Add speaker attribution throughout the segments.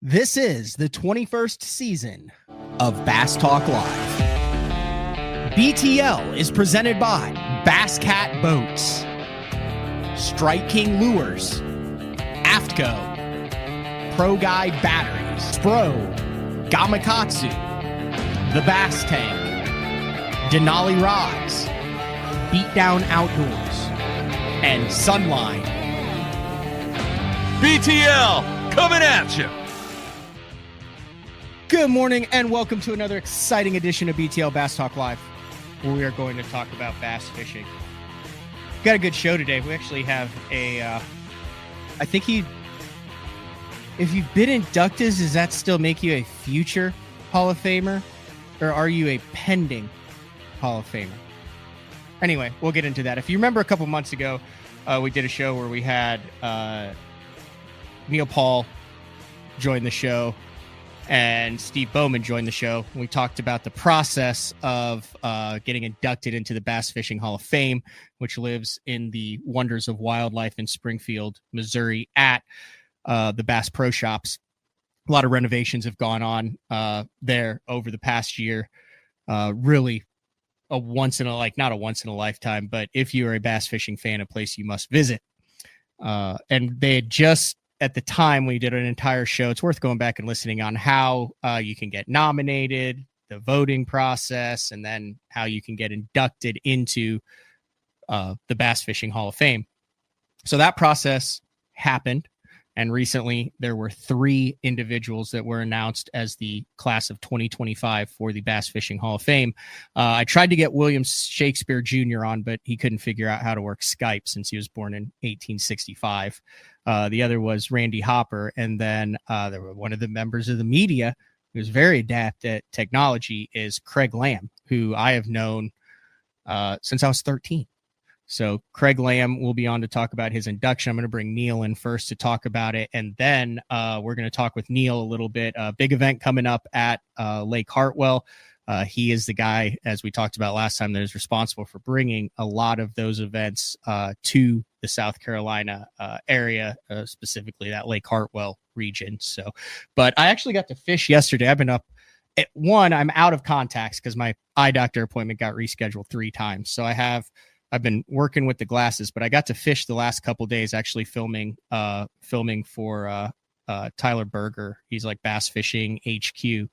Speaker 1: This is the 21st season of Bass Talk Live. BTL is presented by Bass Cat Boats, Strike King Lures, AFTCO, Pro Guide Batteries, Spro, Gamakatsu, The Bass Tank, Denali Rods, Beatdown Outdoors, and Sunline.
Speaker 2: BTL coming at you.
Speaker 1: Good morning and welcome to another exciting edition of BTL Bass Talk Live, where we are going to talk about bass fishing. Got a good show today. We actually have if you've been inductees, does that still make you a future Hall of Famer, or are you a pending Hall of Famer? Anyway, we'll get into that. If you remember a couple months ago, we did a show where we had Neil Paul join the show and Steve Bowman joined the show. We talked about the process of getting inducted into the Bass Fishing Hall of Fame, which lives in the Wonders of Wildlife in Springfield, Missouri at the Bass Pro Shops. A lot of renovations have gone on there over the past year. Really not a once in a lifetime, but if you are a bass fishing fan, a place you must visit. And they had just, at the time we did an entire show, it's worth going back and listening on how you can get nominated, the voting process, and then how you can get inducted into the Bass Fishing Hall of Fame. So that process happened. And recently there were 3 individuals that were announced as the class of 2025 for the Bass Fishing Hall of Fame. I tried to get William Shakespeare Jr. on, but he couldn't figure out how to work Skype since he was born in 1865. The other was Randy Hopper. And then there were one of the members of the media who's very adept at technology is Craig Lamb, who I have known since I was 13. So Craig Lamb will be on to talk about his induction. I'm going to bring Neil in first to talk about it. And then we're going to talk with Neil a little bit. Big event coming up at Lake Hartwell. He is the guy, as we talked about last time, that is responsible for bringing a lot of those events to the South Carolina area, specifically that Lake Hartwell region. So, but I actually got to fish yesterday. I've been up at 1. I'm out of contacts because my eye doctor appointment got rescheduled 3 times. So I've been working with the glasses, but I got to fish the last couple of days, actually filming for Tyler Berger. He's like Bass Fishing HQ.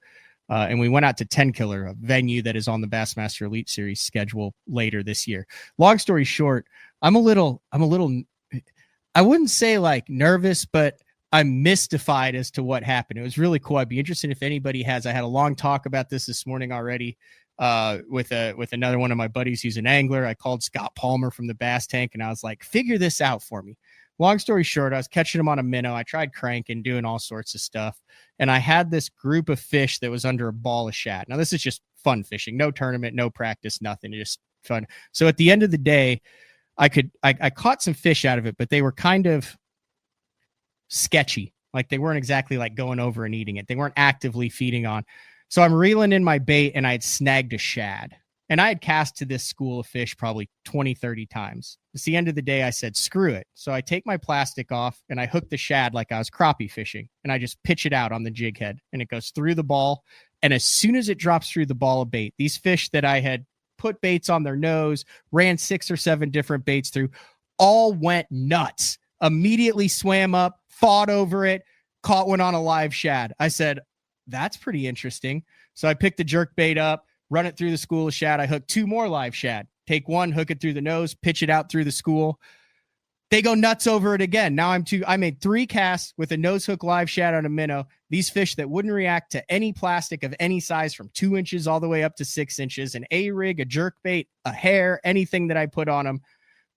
Speaker 1: And we went out to 10 Killer, a venue that is on the Bassmaster Elite Series schedule later this year. Long story short, I'm a little, I wouldn't say like nervous, but I'm mystified as to what happened. It was really cool. I'd be interested if anybody has. I had a long talk about this morning already with another one of my buddies who's an angler. I called Scott Palmer from the Bass Tank and I was like, figure this out for me. Long story short, I was catching them on a minnow. I tried cranking, doing all sorts of stuff. And I had this group of fish that was under a ball of shad. Now, this is just fun fishing, no tournament, no practice, nothing, just fun. So at the end of the day, I caught some fish out of it, but they were kind of sketchy. Like they weren't exactly like going over and eating it. They weren't actively feeding on. So I'm reeling in my bait and I had snagged a shad. And I had cast to this school of fish probably 20, 30 times. It's the end of the day. I said, screw it. So I take my plastic off and I hook the shad like I was crappie fishing. And I just pitch it out on the jig head and it goes through the ball. And as soon as it drops through the ball of bait, these fish that I had put baits on their nose, ran 6 or 7 different baits through, all went nuts. Immediately swam up, fought over it, caught one on a live shad. I said, that's pretty interesting. So I picked the jerk bait up, run it through the school of shad. I hooked 2 more live shad. Take one, hook it through the nose, pitch it out through the school. They go nuts over it again. Now I made 3 casts with a nose hook live shad on a minnow. These fish that wouldn't react to any plastic of any size from 2 inches all the way up to 6 inches, an A-rig, a jerk bait, a hair, anything that I put on them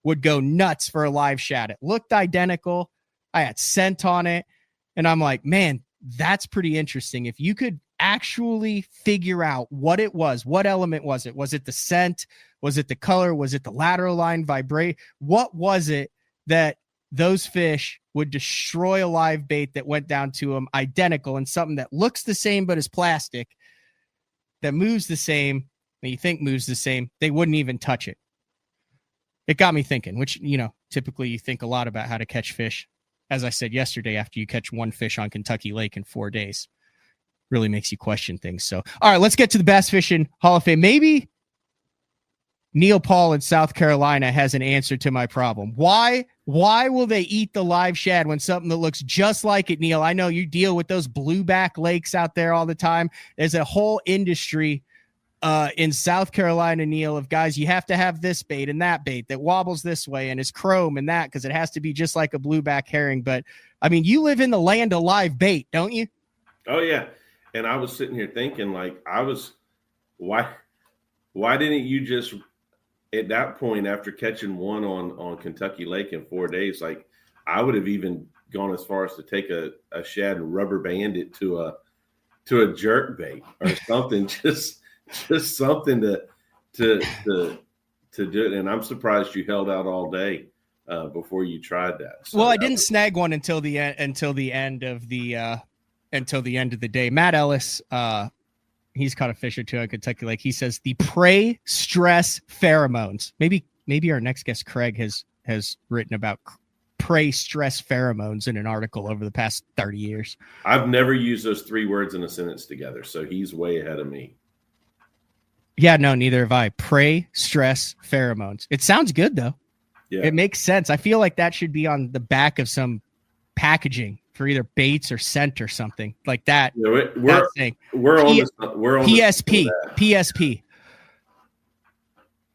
Speaker 1: would go nuts for a live shad. It looked identical. I had scent on it. And I'm like, man, that's pretty interesting. If you could actually figure out what it was, what element was it? Was it the scent? Was it the color? Was it the lateral line vibrate? What was it that those fish would destroy a live bait that went down to them identical, and something that looks the same but is plastic, that moves the same, that you think moves the same, they wouldn't even touch it? It got me thinking, which, typically you think a lot about how to catch fish. as I said yesterday, after you catch one fish on Kentucky Lake in 4 days, really makes you question things. So, all right, let's get to the Bass Fishing Hall of Fame. Maybe Neil Paul in South Carolina has an answer to my problem. Why will they eat the live shad when something that looks just like it, Neil? I know you deal with those blueback lakes out there all the time. There's a whole industry in South Carolina, Neil, of guys, you have to have this bait and that bait that wobbles this way and is chrome and that, because it has to be just like a blueback herring. But I mean, you live in the land of live bait, don't you?
Speaker 3: Oh yeah. And I was sitting here thinking, like, why didn't you just, at that point, after catching one on Kentucky Lake in 4 days, like, I would have even gone as far as to take a shad and rubber band it to a jerk bait or something, just something to do it. And I'm surprised you held out all day before you tried that. So
Speaker 1: well, I didn't snag one until the end of the day. Matt Ellis, he's caught a fish or two on Kentucky Lake. He says the prey stress pheromones. Maybe our next guest, Craig, has written about prey stress pheromones in an article over the past 30 years.
Speaker 3: I've never used those three words in a sentence together, so he's way ahead of me.
Speaker 1: Yeah, no, neither have I. Prey stress pheromones. It sounds good though. Yeah, it makes sense. I feel like that should be on the back of some packaging for either baits or scent or something like that.
Speaker 3: Yeah, we're on
Speaker 1: PSP. PSP.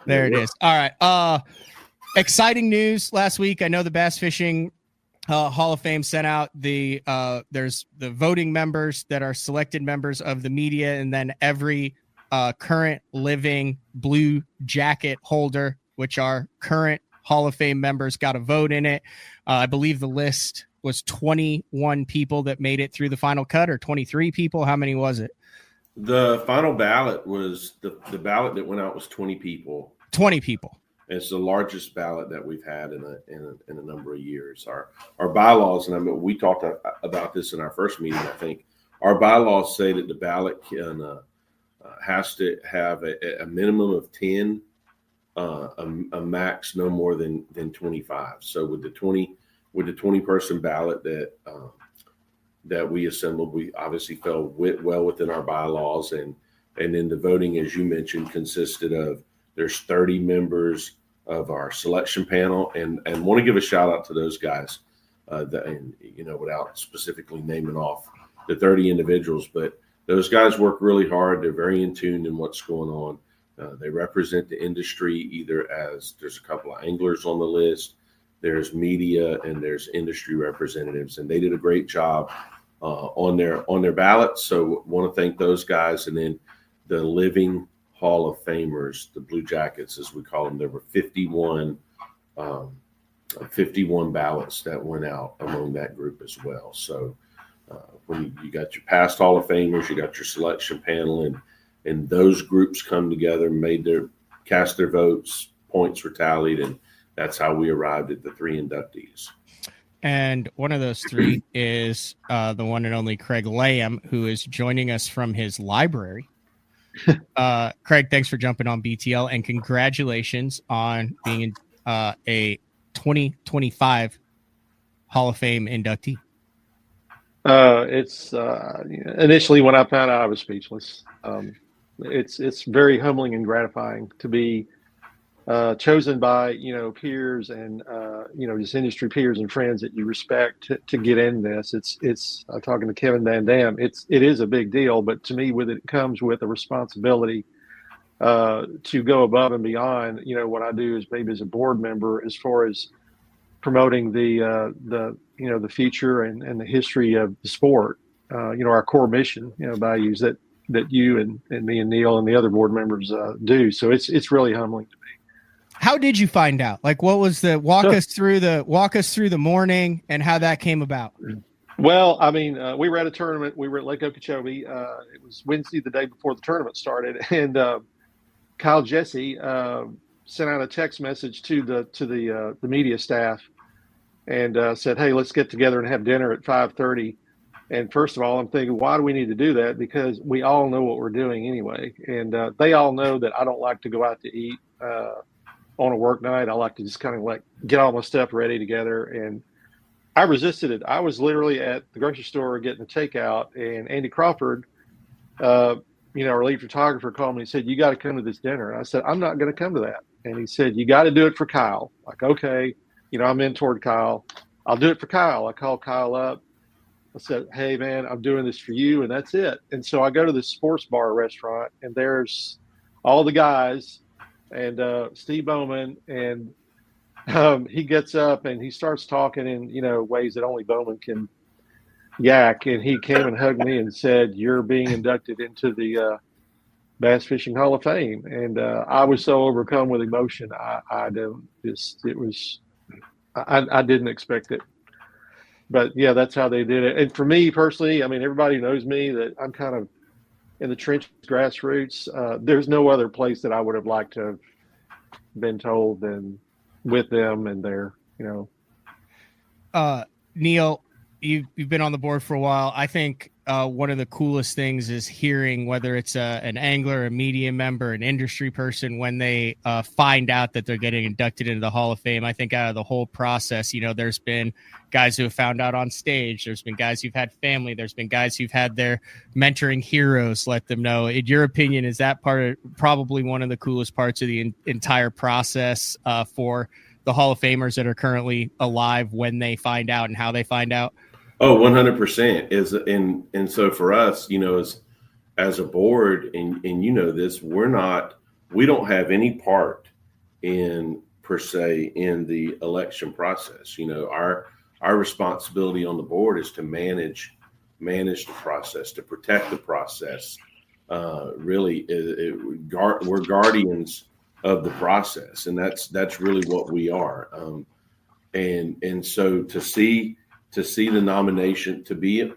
Speaker 1: There it is. All right. Exciting news last week. I know the Bass Fishing Hall of Fame sent out there's the voting members that are selected members of the media, and then every current living blue jacket holder, which are current Hall of Fame members, got a vote in it. I believe the list was 21 people that made it through the final cut, or 23 people. How many was it?
Speaker 3: The final ballot was the ballot that went out was 20 people.
Speaker 1: 20 people.
Speaker 3: It's the largest ballot that we've had in a number of years. Our bylaws, and I mean, we talked about this in our first meeting, I think. Our bylaws say that the ballot has to have a minimum of 10, a max no more than 25. So with the 20 person ballot that we assembled, we obviously fell well within our bylaws, and then the voting, as you mentioned, consisted of, there's 30 members of our selection panel, and want to give a shout out to those guys, without specifically naming off the 30 individuals, but those guys work really hard. They're very in tune in what's going on. They represent the industry, either as there's a couple of anglers on the list, there's media, and there's industry representatives, and they did a great job on their ballot. So want to thank those guys. And then the living Hall of Famers, the Blue Jackets, as we call them, there were 51 ballots that went out among that group as well. So when you got your past Hall of Famers, you got your selection panel, and those groups come together, cast their votes, points were tallied, and that's how we arrived at the 3 inductees.
Speaker 1: And one of those 3 is the one and only Craig Lamb, who is joining us from his library. Craig, thanks for jumping on BTL, and congratulations on being a 2025 Hall of Fame inductee.
Speaker 4: It's initially when I found out, I was speechless. It's very humbling and gratifying to be chosen by peers and just industry peers and friends that you respect to get in this. It's talking to Kevin Van Dam. It is a big deal, but to me, with it comes with a responsibility to go above and beyond. What I do is maybe as a board member, as far as promoting the future and the history of the sport. Our core mission, values that you and me and Neil and the other board members do. So it's really humbling to me.
Speaker 1: How did you find out? Like, what was walk us through the morning and how that came about?
Speaker 4: Well, I mean, we were at a tournament. We were at Lake Okeechobee. It was Wednesday, the day before the tournament started, and Kyle Jesse sent out a text message to the media staff and said, "Hey, let's get together and have dinner at 5:30." And first of all, I'm thinking, why do we need to do that? Because we all know what we're doing anyway, and they all know that I don't like to go out to eat on a work night. I like to just kind of get all my stuff ready together. And I resisted it. I was literally at the grocery store getting a takeout, and Andy Crawford, our lead photographer, called me and said, "You got to come to this dinner." And I said, "I'm not going to come to that." And he said, "You got to do it for Kyle." Like, okay, I'm in toward Kyle. I'll do it for Kyle. I called Kyle up. I said, "Hey, man, I'm doing this for you," and that's it. And so I go to this sports bar restaurant, and there's all the guys and Steve Bowman, and he gets up and he starts talking in ways that only Bowman can yak. And he came and hugged me and said, "You're being inducted into the Bass Fishing Hall of Fame." And I was so overcome with emotion. I didn't expect it. But yeah, that's how they did it. And for me personally, I mean, everybody knows me that I'm kind of in the trenches, grassroots. There's no other place that I would have liked to have been told than with them and their,
Speaker 1: Neil, you've been on the board for a while. I think one of the coolest things is hearing whether it's an angler, a media member, an industry person, when they find out that they're getting inducted into the Hall of Fame. I think out of the whole process, there's been guys who have found out on stage. There's been guys who've had family. There's been guys who've had their mentoring heroes let them know. In your opinion, is that probably one of the coolest parts of the entire process for the Hall of Famers that are currently alive when they find out and how they find out?
Speaker 3: Oh, 100% and so for us, as a board, and this, we don't have any part per se in the election process. Our responsibility on the board is to manage the process, to protect the process. We're guardians of the process, and that's really what we are. And so to see the nomination, to be in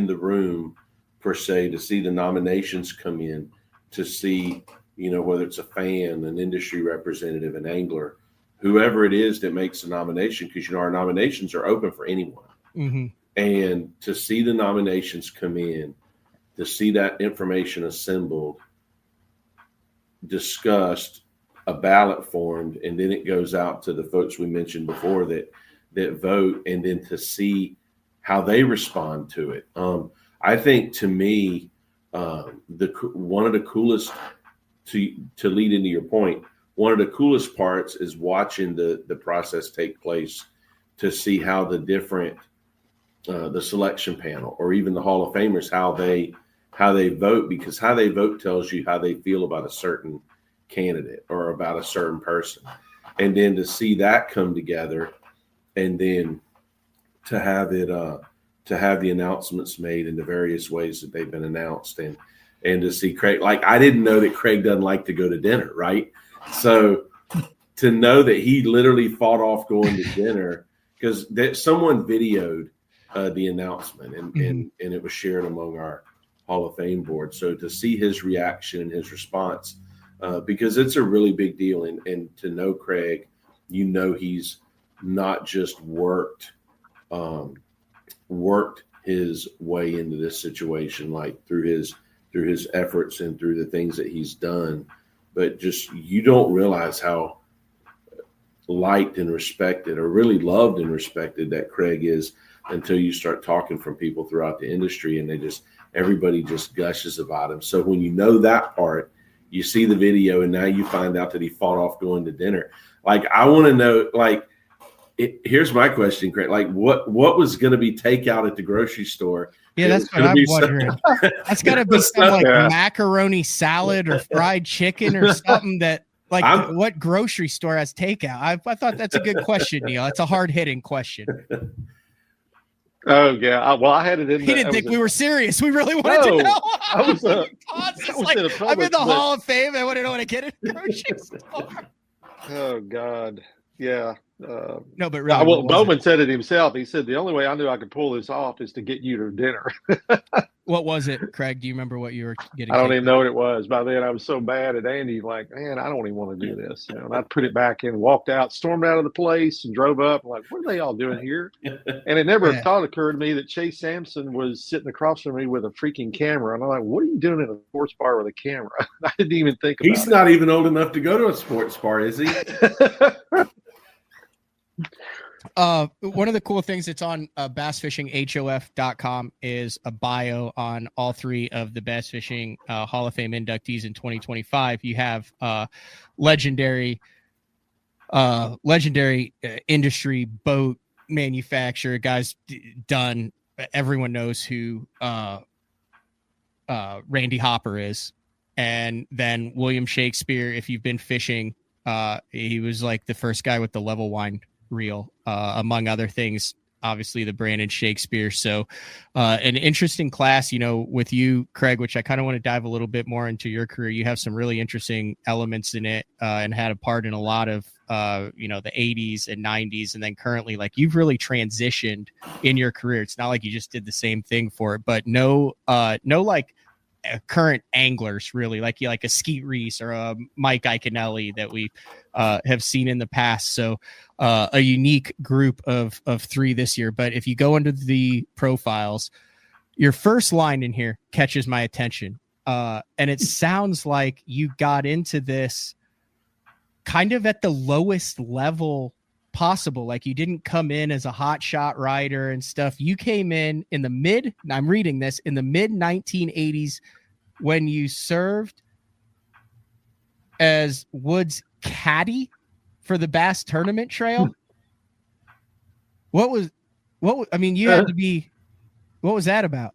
Speaker 3: the room per se, to see the nominations come in, to see, whether it's a fan, an industry representative, an angler, whoever it is that makes the nomination, because, our nominations are open for anyone.
Speaker 1: Mm-hmm.
Speaker 3: And to see the nominations come in, to see that information assembled, discussed, a ballot formed, and then it goes out to the folks we mentioned before that vote, and then to see how they respond to it. I think, to me, one of the coolest, to lead into your point, one of the coolest parts is watching the process take place, to see how the different the selection panel, or even the Hall of Famers, how they vote, because how they vote tells you how they feel about a certain candidate or about a certain person. And then to see that come together, and then to have the announcements made in the various ways that they've been announced, and to see Craig, like, I didn't know that Craig doesn't like to go to dinner, right? So to know that he literally fought off going to dinner, because someone videoed the announcement, and it was shared among our Hall of Fame board. So to see his reaction and his response, because it's a really big deal, and to know Craig, he's not just worked his way into this situation, like through his efforts and through the things that he's done, but just, you don't realize how liked and respected, or really loved and respected, that Craig is, until you start talking from people throughout the industry, and everybody just gushes about him. So when you know that part, you see the video, and now you find out that he fought off going to dinner. Like, I want to know, like, here's my question, Craig. Like, what was going to be takeout at the grocery store?
Speaker 1: Yeah, that's what I'm wondering. That's got to be some like macaroni salad or fried chicken or something that, like, what grocery store has takeout? I thought that's a good question, Neil. It's a hard-hitting question.
Speaker 4: Oh, yeah. I had it in.
Speaker 1: He didn't think we were serious. We really wanted to know. I'm in the Hall of Fame. I want to know what I get at the grocery store.
Speaker 4: Oh, God. Yeah.
Speaker 1: No, but really,
Speaker 4: Bowman said it himself. He said, the only way I knew I could pull this off is to get you to dinner.
Speaker 1: What was it, Craig? Do you remember what you were getting?
Speaker 4: I don't even know what it was. By then, I was so bad at Andy, like, man, I don't even want to do this. And I put it back in, walked out, stormed out of the place, and drove up. I'm like, what are they all doing here? And it never thought occurred to me that Chase Sampson was sitting across from me with a freaking camera. And I'm like, what are you doing in a sports bar with a camera? I didn't even think about it.
Speaker 3: He's not even old enough to go to a sports bar, is he?
Speaker 1: One of the cool things that's on bassfishinghof.com is a bio on all three of the Bass Fishing Hall of Fame inductees in 2025. You have legendary industry boat manufacturer guys done. Everyone knows who Randy Hopper is. And then William Shakespeare, if you've been fishing, he was like the first guy with the level wine reel, among other things, obviously the Brandon Shakespeare. So an interesting class, with you, Craig, which I kind of want to dive a little bit more into your career. You have some really interesting elements in it, and had a part in a lot of, the 80s and 90s. And then currently, like, you've really transitioned in your career. It's not like you just did the same thing for it, but no like current anglers really like a Skeet Reese or a Mike Iaconelli that we have seen in the past. So a unique group of three this year. But if you go into the profiles, your first line in here catches my attention. And it sounds like you got into this kind of at the lowest level possible. Like, you didn't come in as a hot shot rider and stuff. You came in the mid 1980s when you served as Wood's caddy for the Bass Tournament Trail. What was you had to be, what was that about?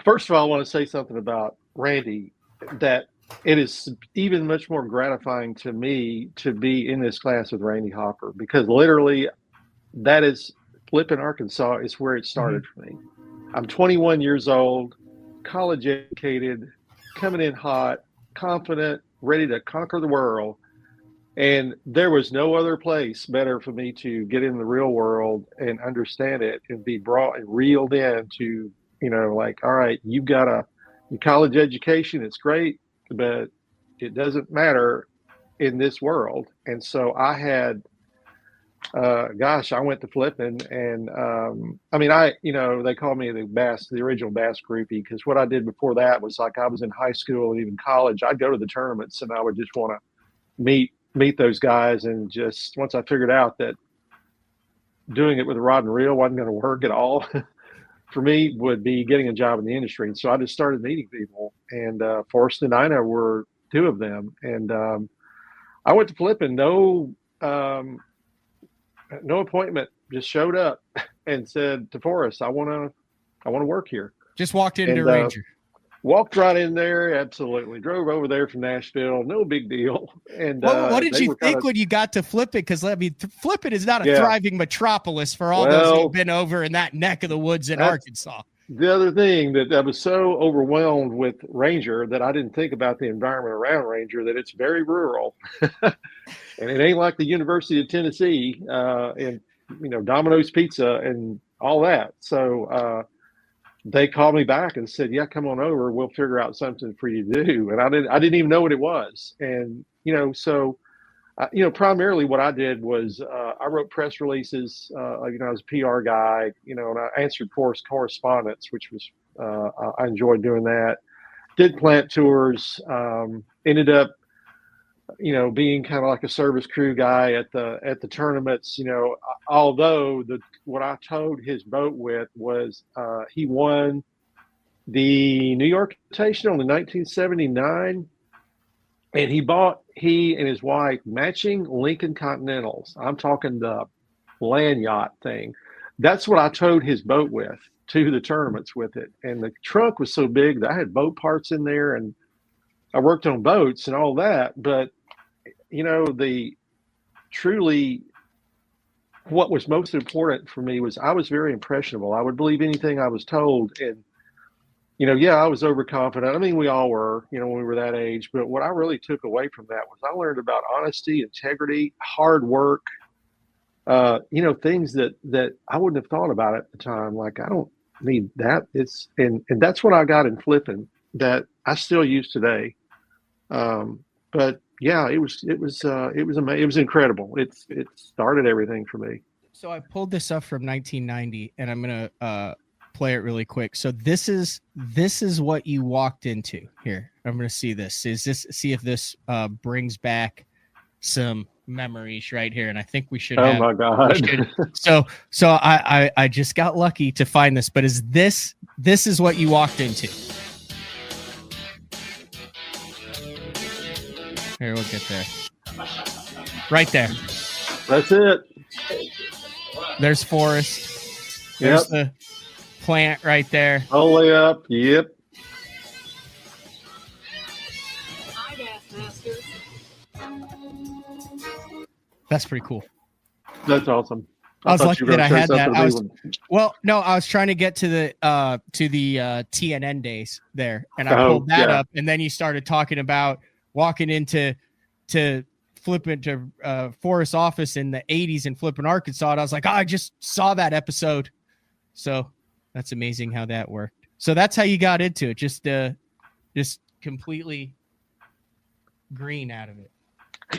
Speaker 4: First of all, I want to say something about Randy, that it is even much more gratifying to me to be in this class with Randy Hopper, because literally that is Flippin, Arkansas is where it started for me. I'm 21 years old, college educated, coming in hot, confident, ready to conquer the world. And there was no other place better for me to get in the real world and understand it and be brought and reeled in to, like, all right, you've got a college education. It's great, but it doesn't matter in this world. And so I had, I went to Flippin, and they call me the original Bass groupie, because what I did before that was, like, I was in high school and even college, I'd go to the tournaments and I would just want to meet those guys. And just once I figured out that doing it with a rod and reel wasn't going to work at all for me, would be getting a job in the industry. And so I just started meeting people, and Forrest and Ina were two of them. And I went to Flippin, no appointment, just showed up and said to Forrest, I want to work here.
Speaker 1: Just walked into Ranger.
Speaker 4: Walked right in there. Absolutely. Drove over there from Nashville. No big deal. And
Speaker 1: what did you think when you got to Flippin? Because Flippin is not a thriving metropolis for all those who've been over in that neck of the woods in Arkansas.
Speaker 4: The other thing, that I was so overwhelmed with Ranger that I didn't think about the environment around Ranger, that it's very rural. And it ain't like the University of Tennessee and Domino's Pizza and all that. So they called me back and said, yeah, come on over. We'll figure out something for you to do. And I didn't even know what it was. And, primarily what I did was I wrote press releases. I was a PR guy, and I answered correspondence, which was, I enjoyed doing that. Did plant tours, ended up, being kind of like a service crew guy at the tournaments. Although what I towed his boat with was he won the New York Invitational in 1979, and he and his wife matching Lincoln Continentals. I'm talking the land yacht thing. That's what I towed his boat with to the tournaments with it. And the trunk was so big that I had boat parts in there, and I worked on boats and all that. But what was most important for me was I was very impressionable. I would believe anything I was told. And, I was overconfident. I mean, we all were, when we were that age. But what I really took away from that was I learned about honesty, integrity, hard work, things that I wouldn't have thought about at the time. Like, I don't need that. And that's what I got in Flippin that I still use today. But yeah, it was amazing. It was incredible. It started everything for me.
Speaker 1: So I pulled this up from 1990, and I'm gonna play it really quick. So this is what you walked into here. I'm gonna see if this brings back some memories right here, and I think we should.
Speaker 4: Oh my God!
Speaker 1: So I just got lucky to find this. But is this is what you walked into? Here, we'll get there. Right there.
Speaker 4: That's it.
Speaker 1: There's Forrest. There's the plant right there.
Speaker 4: All the way up. Yep.
Speaker 1: That's pretty cool.
Speaker 4: That's awesome.
Speaker 1: I was lucky that I had that. I was trying to get to the TNN days there, and I pulled that up, and then you started talking about walking into flipping to Forrest's office in the 80s in Flippin, Arkansas. And I was like, I just saw that episode. So that's amazing how that worked. So that's how you got into it. Just completely green out of it.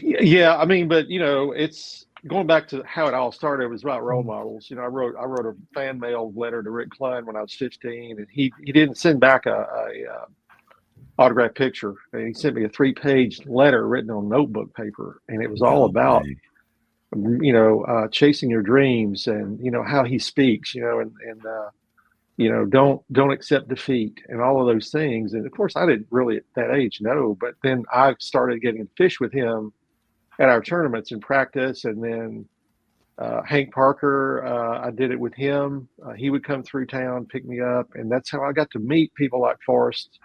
Speaker 4: Yeah. I mean, but it's going back to how it all started. It was about role models. I wrote a fan mail letter to Rick Klein when I was 15, and he didn't send back a autographed picture. And he sent me a 3-page letter written on notebook paper, and it was all about chasing your dreams, and how he speaks, and don't accept defeat, and all of those things. And of course I didn't really at that age know, but then I started getting to fish with him at our tournaments in practice. And then Hank Parker, I did it with him. He would come through town, pick me up, and that's how I got to meet people like Forrest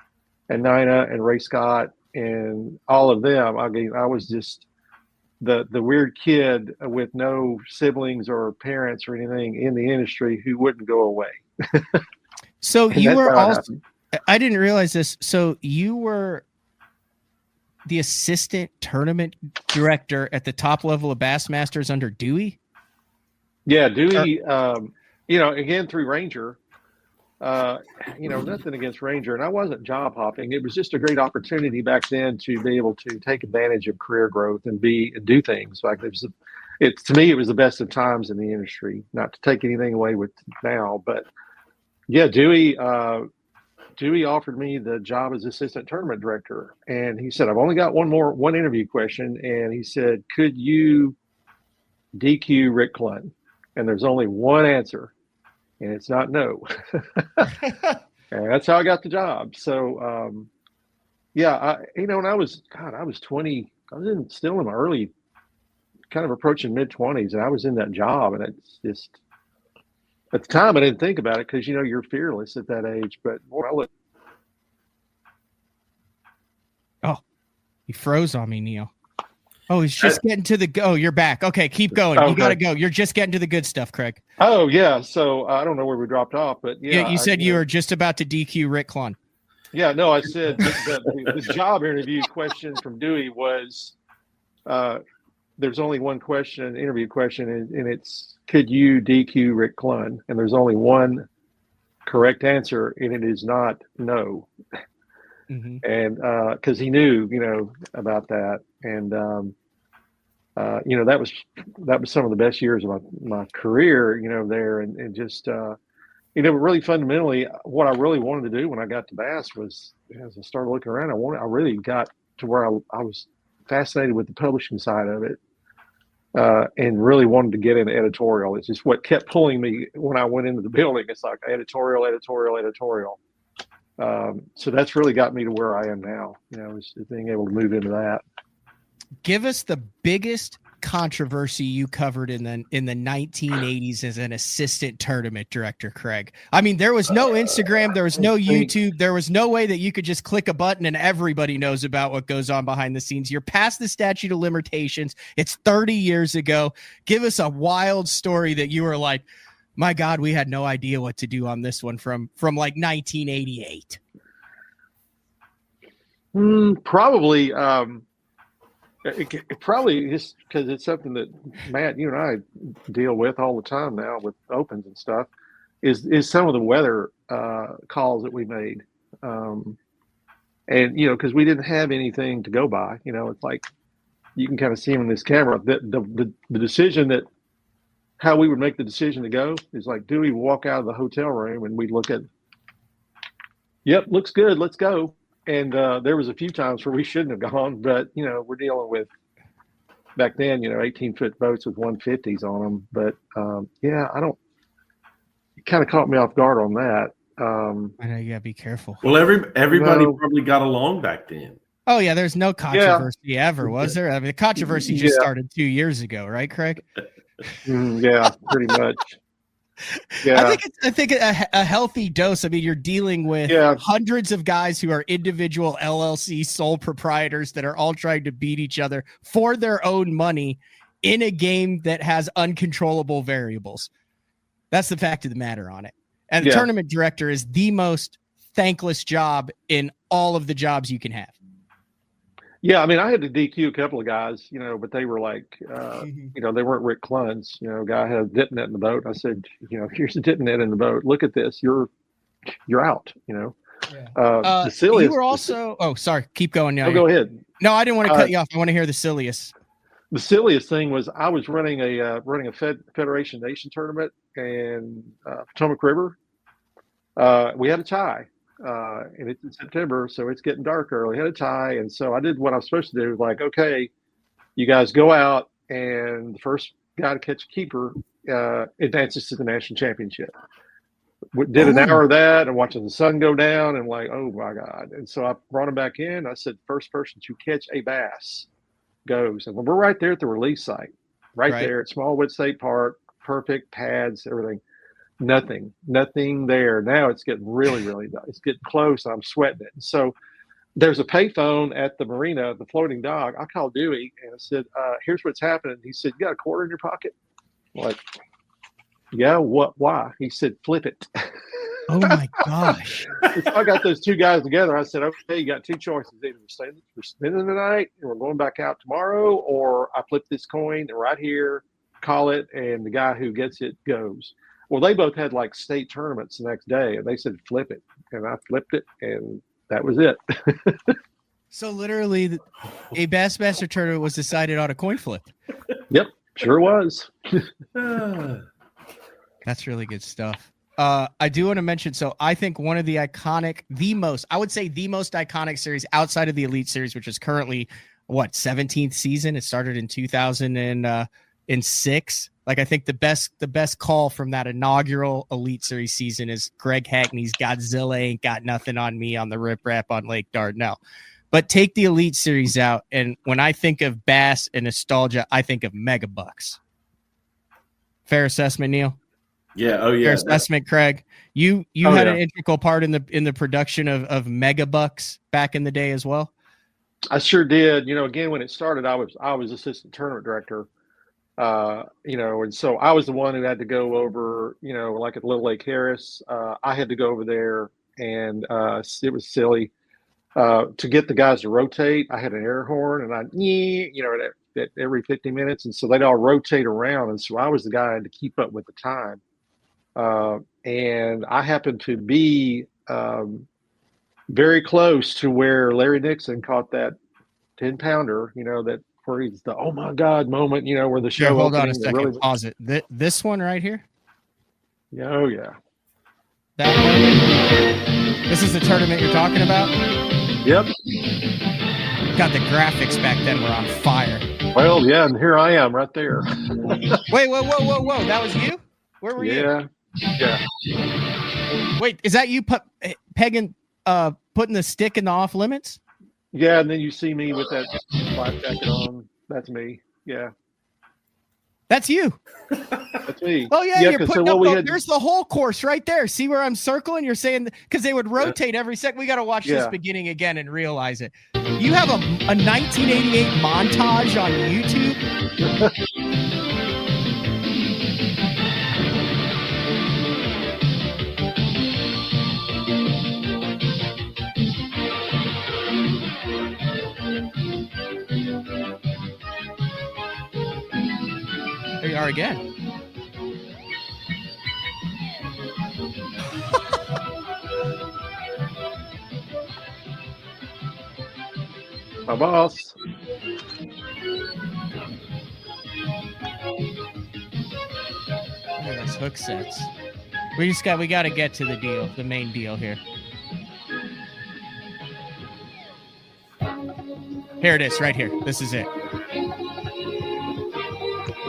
Speaker 4: and Nina and Ray Scott and all of them. I was just the weird kid with no siblings or parents or anything in the industry who wouldn't go away.
Speaker 1: So you were also, I didn't realize this. So you were the assistant tournament director at the top level of Bassmasters under Dewey?
Speaker 4: Yeah, Dewey, again, through Ranger. Nothing against Ranger, and I wasn't job hopping. It was just a great opportunity back then to be able to take advantage of career growth and do things. Like to me, it was the best of times in the industry. Not to take anything away with now, but yeah, Dewey offered me the job as assistant tournament director, and he said, "I've only got one interview question," and he said, "Could you DQ Rick Clunn?" And there's only one answer. And it's not no. And that's how I got the job. So, when I was 20, I was still in my early, kind of approaching mid-20s, and I was in that job. And it's just, at the time, I didn't think about it because, you're fearless at that age. But
Speaker 1: Oh, he froze on me, Neil. Oh, he's just getting to the go. You're back. Okay, keep going.
Speaker 4: Okay.
Speaker 1: You got to go. You're just getting to the good stuff, Craig.
Speaker 4: Oh, yeah. So I don't know where we dropped off, but yeah.
Speaker 1: You said you were just about to DQ Rick Clunn.
Speaker 4: Yeah, no, I said the job interview question from Dewey was, there's only one question, interview question, and it's, could you DQ Rick Clunn? And there's only one correct answer, and it is not no. Mm-hmm. And because he knew, about that, and that was some of the best years of my career, there, and just really fundamentally, what I really wanted to do when I got to Bass was, as I started looking around, I really got to where I was fascinated with the publishing side of it, and really wanted to get into editorial. It's just what kept pulling me when I went into the building. It's like editorial. So that's really got me to where I am now, is being able to move into that.
Speaker 1: Give us the biggest controversy you covered in the 1980s as an assistant tournament director, Craig. I mean, there was no Instagram, there was no YouTube, there was no way that you could just click a button and everybody knows about what goes on behind the scenes. You're past the statute of limitations. It's 30 years ago. Give us a wild story that you were like, my God, we had no idea what to do on this one from like 1988.
Speaker 4: Probably. It probably is because it's something that Matt, you and I deal with all the time now with opens and stuff. Is some of the weather calls that we made, and because we didn't have anything to go by. It's like you can kind of see them in this camera. The decision that. How we would make the decision to go is like, do we walk out of the hotel room and we'd look at, yep, looks good, let's go. And there was a few times where we shouldn't have gone, but we're dealing with back then, 18-foot boats with 150s on them. But yeah, it kind of caught me off guard on that.
Speaker 1: I know you gotta be careful.
Speaker 3: Well, everybody probably got along back then.
Speaker 1: Oh yeah, there's no controversy ever, was there? I mean, the controversy just started 2 years ago, right, Craig?
Speaker 4: Yeah, pretty much. Yeah,
Speaker 1: I think a healthy dose. I mean, you're dealing with hundreds of guys who are individual LLC sole proprietors that are all trying to beat each other for their own money in a game that has uncontrollable variables. That's the fact of the matter on it. And the tournament director is the most thankless job in all of the jobs you can have.
Speaker 4: Yeah, I mean, I had to DQ a couple of guys, but they were like, they weren't Rick Clunns. A guy had a dip net in the boat. I said, here's a dip net in the boat. Look at this. You're out. The silliest.
Speaker 1: You were also. Oh, sorry. Keep going now.
Speaker 4: Oh, go ahead.
Speaker 1: No, I didn't want to cut you off. I want to hear the silliest.
Speaker 4: The silliest thing was I was running a Federation Nation tournament in Potomac River. We had a tie. And it's in September, so it's getting dark early. I had a tie, and so I did what I was supposed to do. Like, okay, you guys go out, and the first guy to catch a keeper advances to the national championship. Did an hour of that and watching the sun go down, and like, oh my God. And so I brought him back in. I said, first person to catch a bass goes. And we're right there at the release site, right there at Smallwood State Park, perfect pads, everything. Nothing there. Now it's getting really, really, it's getting close. I'm sweating it. So there's a payphone at the marina, the floating dock. I called Dewey and I said, here's what's happening. He said, you got a quarter in your pocket? I'm like, yeah, what, why? He said, flip it.
Speaker 1: Oh my gosh.
Speaker 4: So I got those two guys together. I said, okay, you got two choices. Either we're spending the night and we're going back out tomorrow, or I flip this coin right here, call it, and the guy who gets it goes. Well, they both had like state tournaments the next day, and they said, flip it. And I flipped it, and that was it.
Speaker 1: So literally a Bassmaster tournament was decided on a coin flip.
Speaker 4: Yep, sure was.
Speaker 1: That's really good stuff. I do want to mention, so I think one of the most iconic series outside of the Elite Series, which is currently, 17th season? It started in 2006. Like, I think the best call from that inaugural Elite Series season is Greg Hackney's Godzilla Ain't Got Nothing on Me on the riprap on Lake Dardanelle. But take the Elite Series out, and when I think of bass and nostalgia, I think of megabucks. Fair assessment, Neil?
Speaker 3: Yeah. Oh, yeah.
Speaker 1: Fair assessment, Craig. You had an integral part in the production of megabucks back in the day as well.
Speaker 4: I sure did. Again, when it started, I was assistant tournament director. And so I was the one who had to go over, like at Little Lake Harris, I had to go over there, and it was silly to get the guys to rotate. I had an air horn, and at every 50 minutes. And so they'd all rotate around. And so I was the guy who had to keep up with the time. And I happened to be very close to where Larry Nixon caught that 10-pounder, where he's the oh my God moment, where the show.
Speaker 1: Hold on a second. Really... Pause it. This one right here.
Speaker 4: Yeah. Oh yeah.
Speaker 1: That one. This is the tournament you're talking about.
Speaker 4: Yep.
Speaker 1: God, the graphics back then were on fire.
Speaker 4: Well, yeah, and here I am right there.
Speaker 1: Wait, whoa! That was you? Where were you?
Speaker 4: Yeah.
Speaker 1: Wait, is that you putting the stick in the off limits?
Speaker 4: Yeah, and then you see me with that life jacket on. That's me. Yeah.
Speaker 1: That's you.
Speaker 4: That's me.
Speaker 1: Oh, yeah, you're putting up there's the whole course right there. See where I'm circling? You're saying, because they would rotate every second. We got to watch this beginning again and realize it. You have a 1988 montage on YouTube? There you are again.
Speaker 4: My boss.
Speaker 1: Look at those hook sets. We got to get to the main deal here. Here it is, right here. This is it.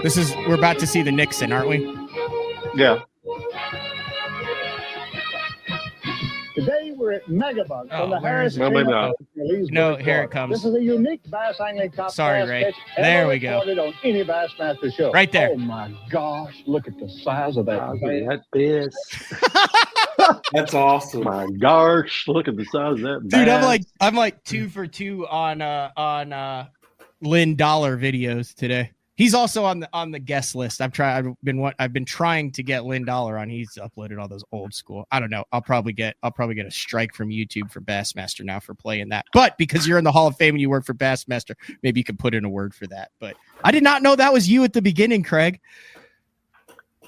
Speaker 1: We're about to see the Nixon, aren't we?
Speaker 4: Yeah.
Speaker 5: Today we're at Megabuck on the
Speaker 1: where is
Speaker 5: Harris.
Speaker 1: it?
Speaker 4: No, maybe not.
Speaker 1: No, here it comes.
Speaker 5: This is a unique bass angling top
Speaker 1: Sorry,
Speaker 5: bass
Speaker 1: Ray.
Speaker 5: catch
Speaker 1: There
Speaker 5: ever
Speaker 1: we go.
Speaker 5: recorded on any Bassmaster show.
Speaker 1: Right there.
Speaker 5: Oh my gosh! Look at the size of that bass.
Speaker 4: That fish.
Speaker 3: That's awesome.
Speaker 4: My gosh, look at the size of that bass.
Speaker 1: Dude, I'm like 2 for 2 on Lynn Dollar videos today. He's also on the guest list. I've been trying to get Lynn Dollar on. He's uploaded all those old school. I don't know. I'll probably get a strike from YouTube for Bassmaster now for playing that. But because you're in the Hall of Fame and you work for Bassmaster, maybe you could put in a word for that. But I did not know that was you at the beginning, Craig.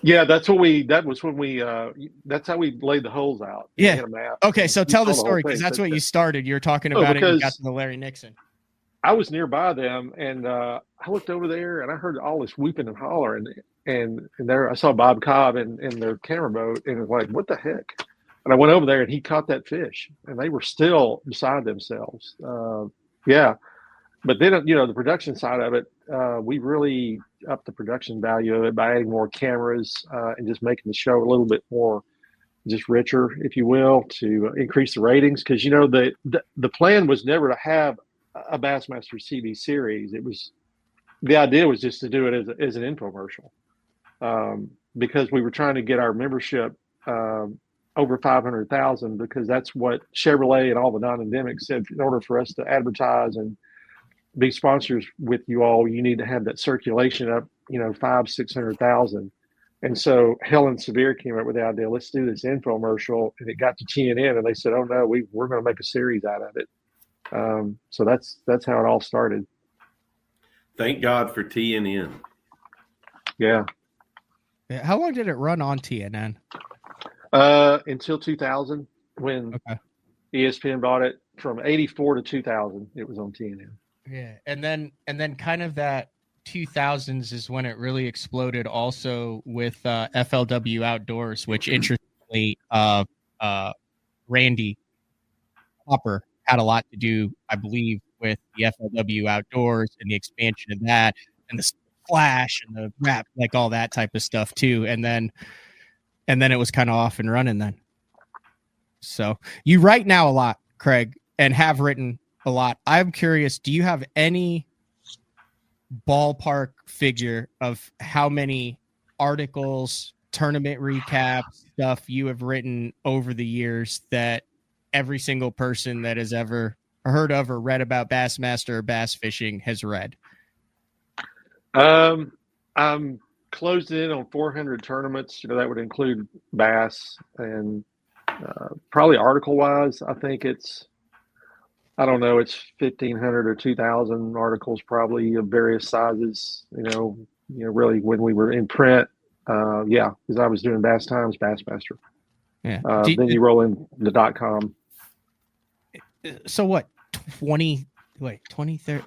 Speaker 4: Yeah, that's how we laid the holes out.
Speaker 1: Yeah.
Speaker 4: We had a map.
Speaker 1: Okay, so tell the
Speaker 4: saw the
Speaker 1: story,
Speaker 4: whole
Speaker 1: because
Speaker 4: thing.
Speaker 1: that's what you started. You were talking about it and you got to the Larry Nixon.
Speaker 4: I was nearby them, and I looked over there, and I heard all this whooping and hollering, and there I saw Bob Cobb in their camera boat, and it was like, what the heck? And I went over there, and he caught that fish, and they were still beside themselves. Yeah, but then the production side of it, we really upped the production value of it by adding more cameras and just making the show a little bit more just richer, if you will, to increase the ratings. Because the plan was never to have a Bassmaster TV series. The idea was just to do it as an infomercial, because we were trying to get our membership over 500,000, because that's what Chevrolet and all the non-endemics said. In order for us to advertise and be sponsors with you all, you need to have that circulation up, 500,000-600,000. And so Helen Severe came up with the idea, let's do this infomercial, and it got to TNN, and they said, oh no, we're going to make a series out of it. So that's how it all started.
Speaker 3: Thank God for TNN.
Speaker 4: Yeah.
Speaker 1: How long did it run on TNN?
Speaker 4: Until 2000, when ESPN bought it. From 84 to 2000, it was on TNN.
Speaker 1: Yeah, and then kind of that 2000s is when it really exploded. Also with FLW Outdoors, which interestingly, Randy Hopper had a lot to do, I believe, with the FLW Outdoors and the expansion of that, and the Flash and the rap, like all that type of stuff too. And then it was kind of off and running then. So you write now a lot, Craig, and have written a lot. I'm curious, do you have any ballpark figure of how many articles, tournament recaps, stuff you have written over the years that every single person that has ever heard of or read about Bassmaster or bass fishing has read?
Speaker 4: I'm closed in on 400 tournaments. That would include bass, and probably article wise, I think it's 1,500 or 2,000 articles, probably of various sizes. Really when we were in print, because I was doing Bass Times, Bassmaster.
Speaker 1: Yeah.
Speaker 4: Then you roll in the .com.
Speaker 1: So what? 20, 30?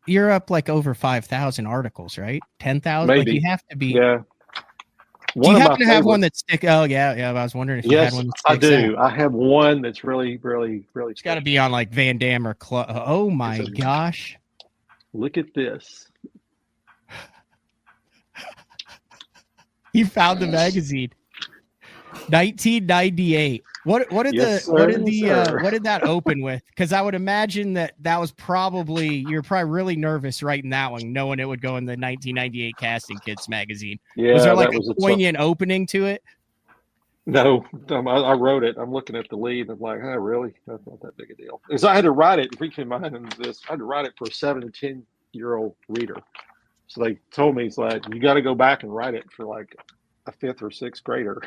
Speaker 1: You're up like over 5,000 articles, right? 10,000?
Speaker 4: Maybe.
Speaker 1: Like you have to be.
Speaker 4: Yeah.
Speaker 1: Do you happen to have one that stick? Oh yeah. I was wondering if you had one that sticks
Speaker 4: I do.
Speaker 1: out.
Speaker 4: I have one that's really, really, really.
Speaker 1: It's got to be on like Van Damme or Oh my gosh!
Speaker 4: Look at this.
Speaker 1: You found the magazine. 1998. What did that open with? Because I would imagine that was probably, you're probably really nervous writing that one, knowing it would go in the 1998 Casting Kits magazine.
Speaker 4: Yeah,
Speaker 1: was there like a poignant opening to it?
Speaker 4: No, I wrote it. I'm looking at the lead. I'm like, oh, really? That's not that big a deal. Because I had to write it. Keep in mind, I had to write it for a 7 to 10-year-old reader. So they told me, it's like, you got to go back and write it for like a 5th or 6th grader.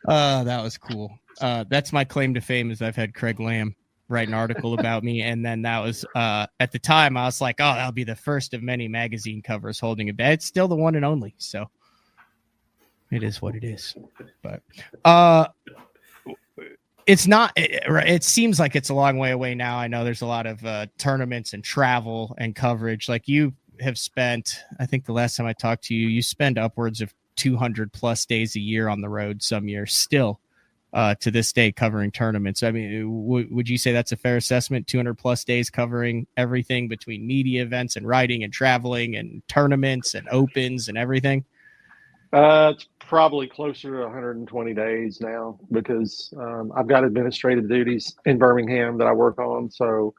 Speaker 1: That was cool. That's my claim to fame, is I've had Craig Lamb write an article about me, and then that was at the time I was like, oh, that'll be the first of many magazine covers holding it back. It's still the one and only, so it is what it is. But it's not. It seems like it's a long way away now. I know there's a lot of tournaments and travel and coverage. Like you have spent, I think the last time I talked to you, you spend upwards of 200 plus days a year on the road some years still. to this day covering tournaments. I mean, would you say that's a fair assessment? 200 plus days covering everything between media events and writing and traveling and tournaments and opens and everything?
Speaker 4: It's probably closer to 120 days now because I've got administrative duties in Birmingham that I work on. So,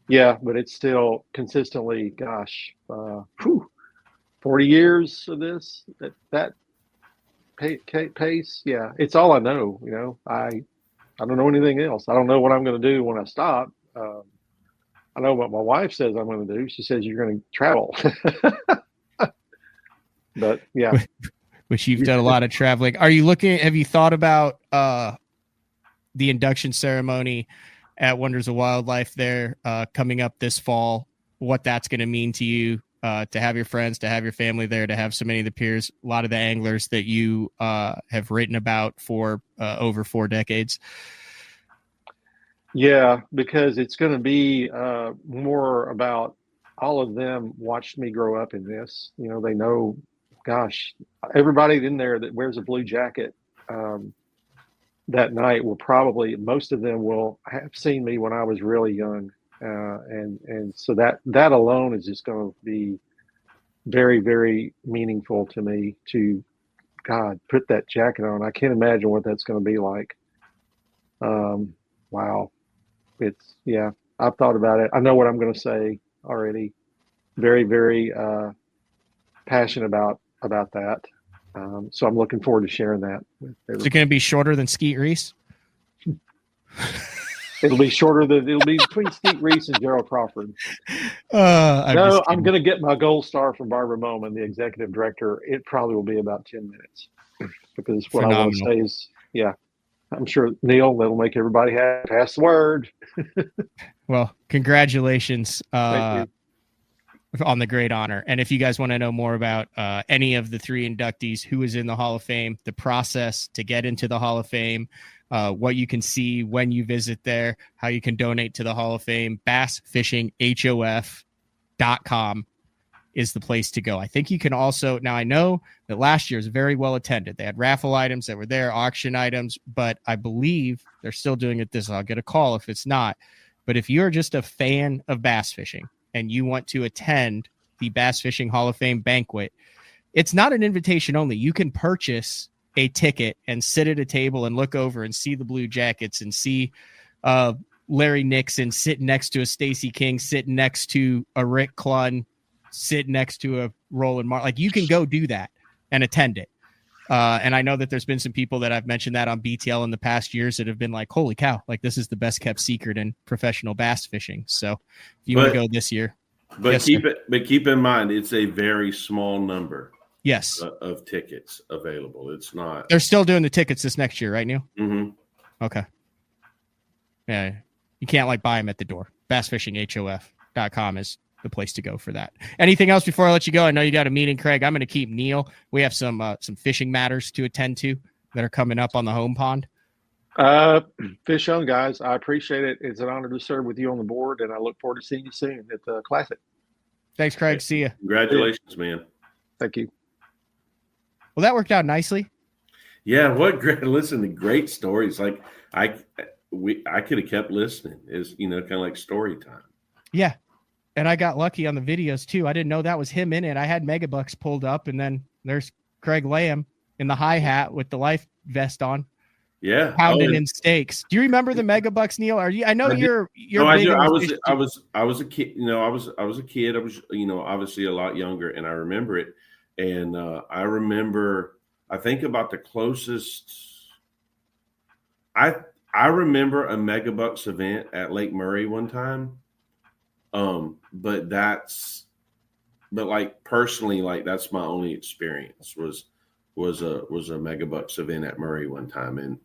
Speaker 4: yeah, but it's still consistently, 40 years of this, that pace. Yeah, it's all I know. You know, I don't know anything else. I don't know what I'm going to do when I stop. I know what my wife says I'm going to do. She says you're going to travel. But yeah.
Speaker 1: Which you've done a lot of traveling. Are you looking? Have you thought about the induction ceremony at Wonders of Wildlife there coming up this fall? What that's going to mean to you to have your friends, to have your family there, to have so many of the peers, a lot of the anglers that you have written about for over 4 decades.
Speaker 4: Yeah, because it's going to be more about all of them watched me grow up in this. You know, they know. Gosh, everybody in there that wears a blue jacket that night will probably, most of them will have seen me when I was really young. And so that alone is just going to be very, very meaningful to me to, God, put that jacket on. I can't imagine what that's going to be like. Wow. It's, yeah, I've thought about it. I know what I'm going to say already. Very, very passionate about that. So I'm looking forward to sharing that.
Speaker 1: Is it going to be shorter than Skeet Reese?
Speaker 4: It'll be between Skeet Reese and Gerald Crawford. I'm going to get my gold star from Barbara Moman, the executive director. It probably will be about 10 minutes because what I want to say is, yeah, I'm sure, Neil, that'll make everybody happy. Pass the word.
Speaker 1: Well, congratulations.
Speaker 4: Thank you.
Speaker 1: On the great honor. And if you guys want to know more about any of the 3 inductees, who is in the Hall of Fame, the process to get into the Hall of Fame, what you can see when you visit there, how you can donate to the Hall of Fame, bassfishinghof.com is the place to go. I think you can also, now I know that last year is very well attended. They had raffle items that were there, auction items, but I believe they're still doing it this. I'll get a call if it's not. But if you're just a fan of bass fishing, and you want to attend the Bass Fishing Hall of Fame banquet, it's not an invitation only. You can purchase a ticket and sit at a table and look over and see the Blue Jackets and see Larry Nixon sitting next to a Stacy King, sitting next to a Rick Clunn, sitting next to a Roland Martin. Like, you can go do that and attend it. And I know that there's been some people that I've mentioned that on BTL in the past years that have been like, holy cow, like this is the best kept secret in professional bass fishing. So if you want to go this year.
Speaker 3: But keep in mind, it's a very small number of tickets available. It's not.
Speaker 1: They're still doing the tickets this next year, right, Neil?
Speaker 3: Mm-hmm.
Speaker 1: Okay. Yeah. You can't like buy them at the door. Bassfishinghof.com is the place to go for that. Anything else before I let you go? I know you got a meeting, Craig. I'm going to keep Neil. We have some fishing matters to attend to that are coming up on the home pond.
Speaker 4: Fish on, guys. I appreciate it. It's an honor to serve with you on the board, and I look forward to seeing you soon at the Classic.
Speaker 1: Thanks, Craig. See you.
Speaker 3: Congratulations, man.
Speaker 4: Thank you.
Speaker 1: Well, that worked out nicely.
Speaker 3: Yeah, what great! Listen to great stories. Like I could have kept listening. Is kind of like story time.
Speaker 1: Yeah. And I got lucky on the videos too. I didn't know that was him in it. I had Megabucks pulled up, and then there's Craig Lamb in the high hat with the life vest on.
Speaker 3: Yeah,
Speaker 1: pounding in steaks. Do you remember the Megabucks, Neil? Are you? I know you're.
Speaker 3: No, I do. I was a kid. I was a kid. I was obviously a lot younger, and I remember it. And I remember. I think about the closest. I remember a Megabucks event at Lake Murray one time. But like personally, like that's my only experience was a Megabucks event at Murray one time,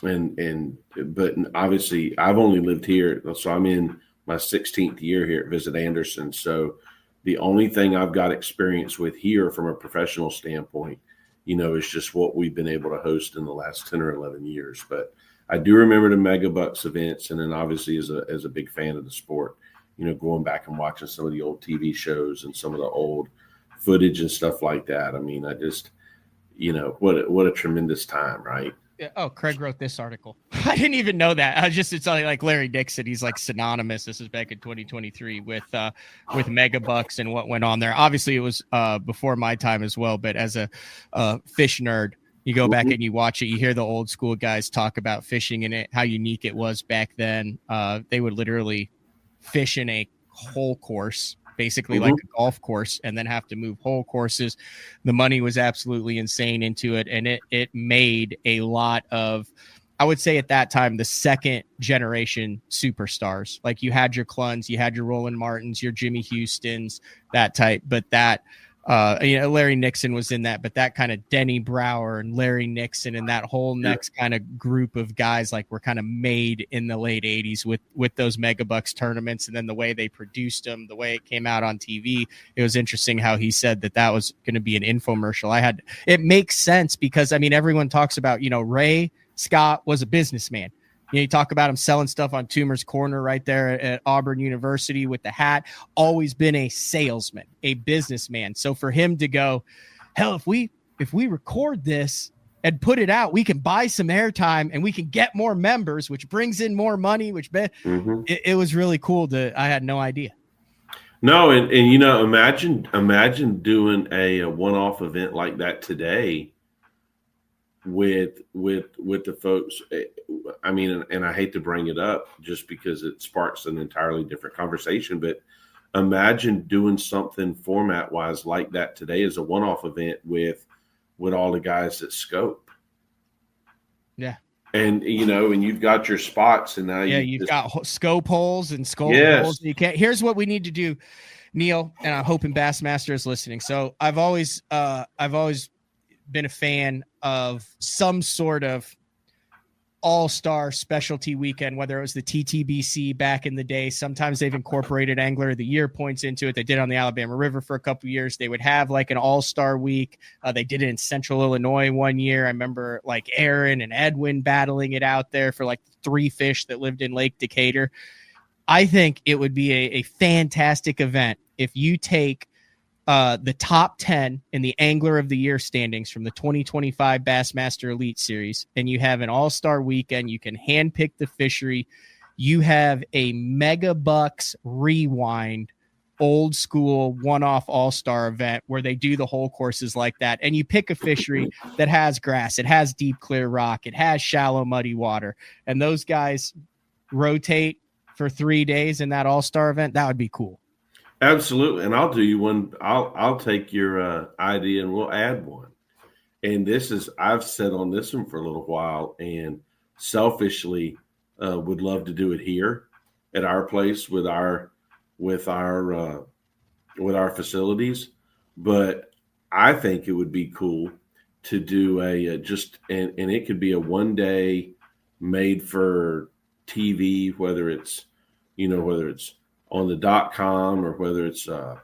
Speaker 3: but obviously I've only lived here, so I'm in my 16th year here at Visit Anderson. So the only thing I've got experience with here from a professional standpoint, is just what we've been able to host in the last 10 or 11 years. But I do remember the Megabucks events, and then obviously as a big fan of the sport, going back and watching some of the old TV shows and some of the old footage and stuff like that. I mean, I just, what a tremendous time, right?
Speaker 1: Oh, Craig wrote this article. I didn't even know that. It's like Larry Nixon. He's like synonymous. This is back in 2023 with megabucks and what went on there. Obviously, it was before my time as well. But as a fish nerd, you go back and you watch it. You hear the old school guys talk about fishing in it, how unique it was back then. They would literally fish in a whole course, basically like a golf course, and then have to move whole courses. The money was absolutely insane into it, and it made a lot of, I would say at that time, the second generation superstars. Like you had your Cluns, you had your Roland Martins, your Jimmy Houstons, that type, but that Larry Nixon was in that, but that kind of Denny Brower and Larry Nixon and that whole next kind of group of guys like were kind of made in the late 80s with those megabucks tournaments, and then the way they produced them, the way it came out on TV. It was interesting how he said that was going to be an infomercial. It makes sense because everyone talks about, Ray Scott was a businessman. You talk about him selling stuff on Toomer's Corner right there at Auburn University with the hat, always been a salesman, a businessman. So for him to go, hell, if we record this and put it out, we can buy some airtime and we can get more members, which brings in more money, it was really cool. I had no idea.
Speaker 3: No. And imagine doing a one-off event like that today with the folks. And I hate to bring it up just because it sparks an entirely different conversation, but imagine doing something format wise like that today as a one-off event with all the guys at Scope.
Speaker 1: Yeah.
Speaker 3: And, and you've got your spots, and now
Speaker 1: you've got scope holes and scope holes. You can't. Here's what we need to do, Neil, and I'm hoping Bassmaster is listening. So I've always been a fan of some sort of all-star specialty weekend, whether it was the TTBC back in the day. Sometimes they've incorporated Angler of the Year points into it. They did it on the Alabama River for a couple of years. They would have like an all-star week. They did it in Central Illinois one year. I remember like Aaron and Edwin battling it out there for like 3 fish that lived in Lake Decatur. I think it would be a fantastic event if you take the top 10 in the Angler of the Year standings from the 2025 Bassmaster Elite Series, and you have an all-star weekend. You can handpick the fishery. You have a Megabucks Rewind old school one-off all-star event where they do the whole courses like that, and you pick a fishery that has grass, it has deep clear rock, it has shallow muddy water, and those guys rotate for 3 days in that all-star event. That would be cool.
Speaker 3: Absolutely. And I'll do you one. I'll take your idea and we'll add one. And I've said on this one for a little while, and selfishly would love to do it here at our place with our facilities. But I think it would be cool to do and it could be a 1 day made for TV, whether it's on the .com or whether it's a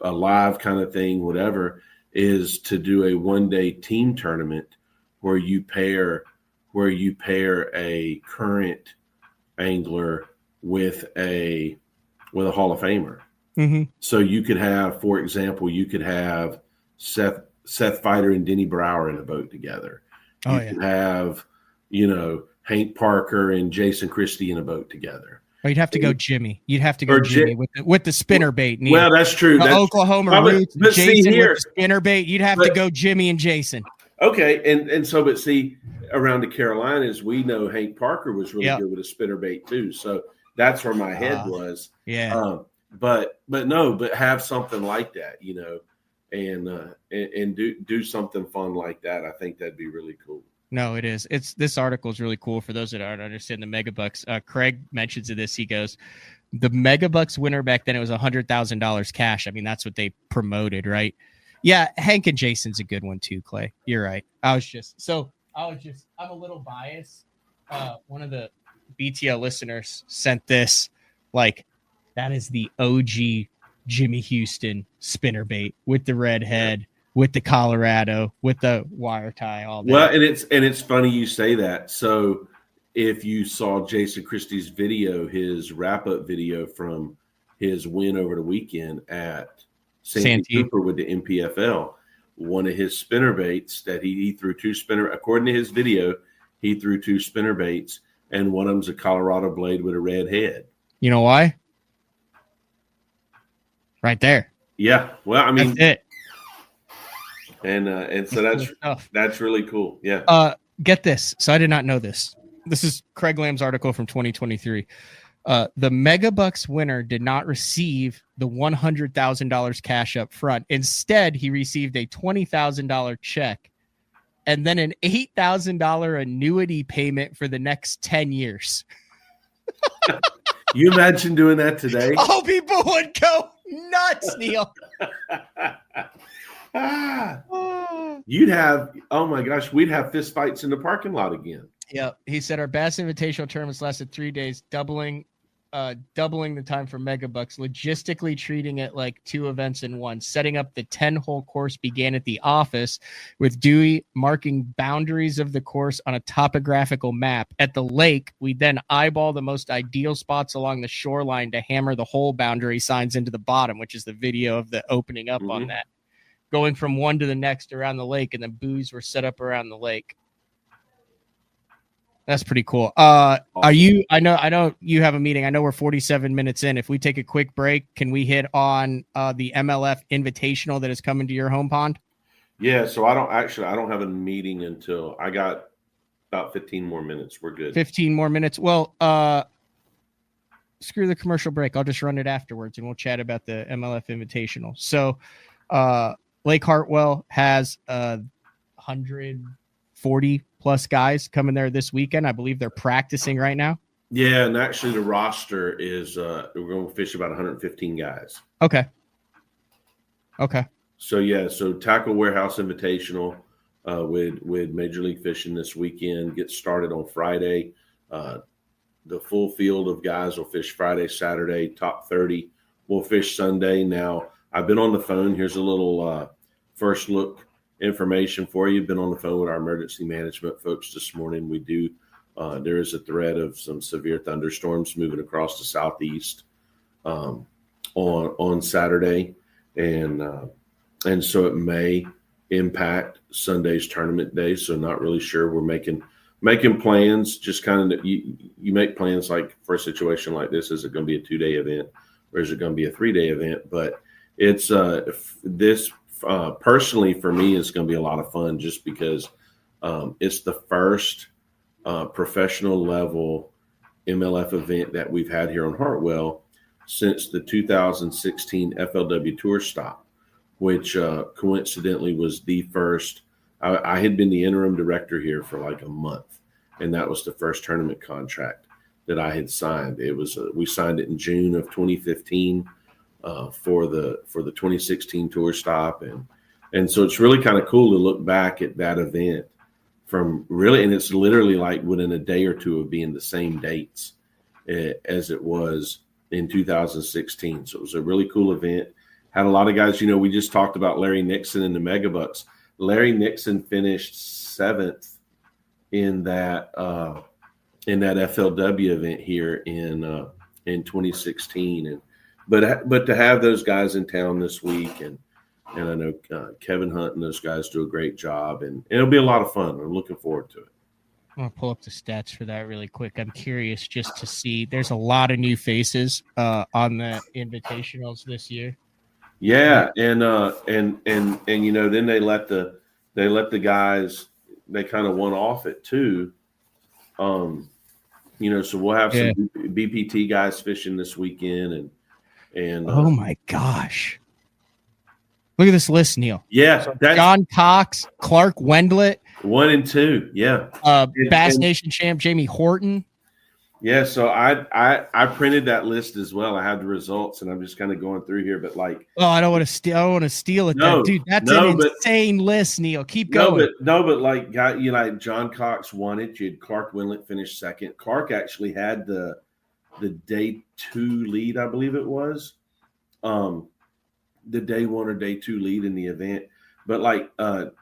Speaker 3: live kind of thing, whatever, is to do a 1 day team tournament where you pair a current angler with a Hall of Famer.
Speaker 1: Mm-hmm.
Speaker 3: So you could have, for example, Seth Feider and Denny Brower in a boat together. You could have, Hank Parker and Jason Christie in a boat together.
Speaker 1: Or you'd have to go Jimmy. You'd have to go Jimmy with the spinner bait. Neil.
Speaker 3: Well, that's true.
Speaker 1: The Oklahoma Roots, Jason
Speaker 3: with
Speaker 1: the spinner bait. You'd have to go Jimmy and Jason.
Speaker 3: Okay, and so, but see, around the Carolinas, we know Hank Parker was really good with a spinner bait too. So that's where my head was.
Speaker 1: Yeah.
Speaker 3: But have something like that, and do something fun like that. I think that'd be really cool.
Speaker 1: No, it is. This article is really cool for those that aren't understand the Megabucks. Craig mentions this. He goes, the Megabucks winner back then, it was $100,000 cash. I mean, that's what they promoted, right? Yeah, Hank and Jason's a good one too, Clay. You're right. I'm a little biased. One of the BTL listeners sent this, like, that is the OG Jimmy Houston spinnerbait with the red head. With the Colorado, with the wire tie, all that.
Speaker 3: Well, and it's funny you say that. So if you saw Jason Christie's video, his wrap-up video from his win over the weekend at Sandy
Speaker 1: Santee.
Speaker 3: Cooper with the MPFL. One of his spinner baits that he threw two spinner, according to his video, he threw two spinner baits, and one of them's a Colorado blade with a red head.
Speaker 1: You know why? Right there.
Speaker 3: Yeah, well, I mean,
Speaker 1: That's it.
Speaker 3: and so that's really cool. Yeah.
Speaker 1: Get this. So I did not know this. This is Craig Lamb's article from 2023. The Megabucks winner did not receive the $100,000 cash up front. Instead, he received a $20,000 check and then an $8,000 annuity payment for the next 10 years.
Speaker 3: You imagine doing that today?
Speaker 1: Oh, people would go nuts, Neil.
Speaker 3: You'd have, oh my gosh, we'd have fist fights in the parking lot again.
Speaker 1: Yeah, he said our Bass Invitational tournaments lasted 3 days, doubling the time for Megabucks, logistically treating it like two events in one. Setting up the 10-hole course began at the office, with Dewey marking boundaries of the course on a topographical map. At the lake, we then eyeball the most ideal spots along the shoreline to hammer the hole boundary signs into the bottom, which is the video of the opening up on that. Going from one to the next around the lake, and then buoys were set up around the lake. That's pretty cool.
Speaker 3: Awesome.
Speaker 1: Are you? I know you have a meeting. I know we're 47 minutes in. If we take a quick break, can we hit on the MLF Invitational that is coming to your home pond?
Speaker 3: Yeah. So I don't have a meeting until I got about 15 more minutes. We're good.
Speaker 1: 15 more minutes. Well, screw the commercial break. I'll just run it afterwards, and we'll chat about the MLF Invitational. So, Lake Hartwell has 140 plus guys coming there this weekend. I believe they're practicing right now.
Speaker 3: Yeah, and actually the roster is we're going to fish about 115 guys.
Speaker 1: Okay.
Speaker 3: So yeah, so Tackle Warehouse Invitational with Major League Fishing this weekend gets started on Friday. The full field of guys will fish Friday, Saturday. Top 30 will fish Sunday. Now, I've been on the phone. Here's a little first look information for you. Been on the phone with our emergency management folks this morning. We do. There is a threat of some severe thunderstorms moving across the southeast on Saturday, and so it may impact Sunday's tournament day. So not really sure. We're making plans. Just kind of you make plans like for a situation like this. Is it going to be a 2-day event, or is it going to be a 3-day event? But it's this. Personally, for me, it's going to be a lot of fun just because it's the first professional level MLF event that we've had here on Hartwell since the 2016 FLW Tour stop, which coincidentally was the first. I had been the interim director here for like a month, and that was the first tournament contract that I had signed. It was we signed it in June of 2015. For the 2016 tour stop, and so it's really kind of cool to look back at that event from really, and it's literally like within a day or two of being the same dates as it was in 2016. So it was a really cool event. Had a lot of guys. We just talked about Larry Nixon and the Megabucks. Larry Nixon finished 7th in that FLW event here in 2016, But to have those guys in town this week, and I know Kevin Hunt and those guys do a great job, and it'll be a lot of fun. I'm looking forward to it.
Speaker 1: I'm going to pull up the stats for that really quick. I'm curious just to see. There's a lot of new faces on the invitationals this year.
Speaker 3: Yeah, and then they let the guys, they kind of one off it too. So we'll have some BPT guys fishing this weekend, and
Speaker 1: oh my gosh, look at this list, Neil.
Speaker 3: Yeah,
Speaker 1: so John Cox, Clark Wendlet,
Speaker 3: 1 and 2. Yeah,
Speaker 1: Bass Nation champ Jamie Horton.
Speaker 3: Yeah, so I printed that list as well. I have the results, and I'm just kind of going through here. But like,
Speaker 1: I don't want to steal it, dude. That's an insane list, Neil. Keep going.
Speaker 3: But like, like John Cox won it. You had Clark Winlet finish second. Clark actually had the day 2 lead, I believe it was, the day 1 or day 2 lead in the event. But like,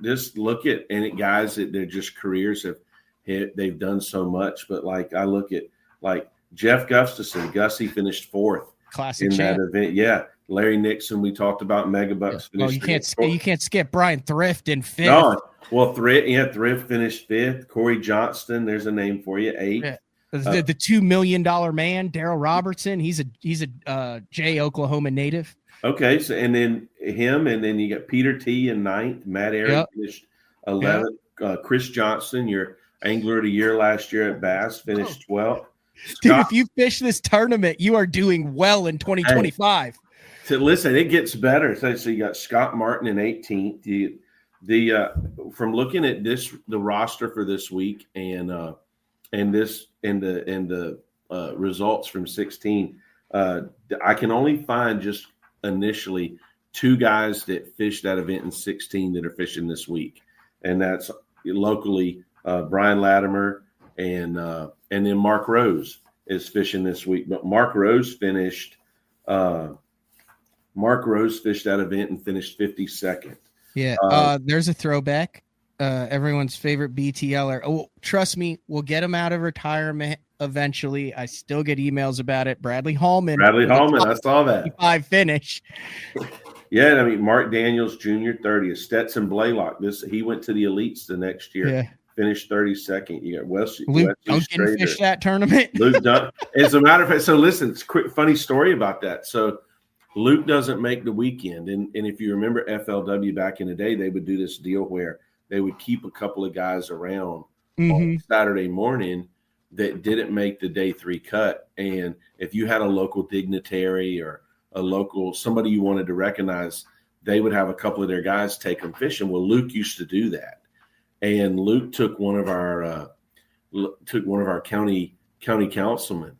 Speaker 3: just look at guys that they're just careers they've done so much. But like, I look at like Jeff Gustafson. Gussie finished 4th.
Speaker 1: classic
Speaker 3: in that
Speaker 1: champ.
Speaker 3: event. Yeah, Larry Nixon. We talked about Megabucks.
Speaker 1: Well, you can't skip Brian Thrift in fifth.
Speaker 3: No, well, Thrift finished fifth. Corey Johnston, there's a name for you, eighth.
Speaker 1: Yeah. The $2 million man, Daryl Robertson. He's a Jay, Oklahoma native.
Speaker 3: Okay, so and then him, and then you got Peter T in ninth. Matt Aaron finished 11th. Chris Johnson, your angler of the year last year at Bass, finished 12th.
Speaker 1: Dude, if you fish this tournament, you are doing well in 2025.
Speaker 3: So listen, it gets better. So you got Scott Martin in 18th. From looking at the roster for this week and the results from 16, I can only find just initially two guys that fished that event in 16 that are fishing this week, and that's locally Brian Latimer and then Mark Rose is fishing this week. But Mark Rose fished that event and finished 52nd.
Speaker 1: Yeah, there's a throwback. Everyone's favorite BTLer. Oh, trust me, we'll get him out of retirement eventually. I still get emails about it. Bradley Hallman,
Speaker 3: I saw that.
Speaker 1: 5 finish.
Speaker 3: Yeah, I mean Mark Daniels Jr. 30th. Stetson Blaylock. He went to the elites the next year.
Speaker 1: Yeah.
Speaker 3: Finished 32nd. You got
Speaker 1: Luke Duncan fished that tournament.
Speaker 3: Luke Duncan. As a matter of fact, so listen, it's a quick funny story about that. So Luke doesn't make the weekend, and if you remember FLW back in the day, they would do this deal where they would keep a couple of guys around on Saturday morning that didn't make the day 3 cut. And if you had a local dignitary or a local somebody you wanted to recognize, they would have a couple of their guys take them fishing. Well, Luke used to do that, and Luke took one of our county councilmen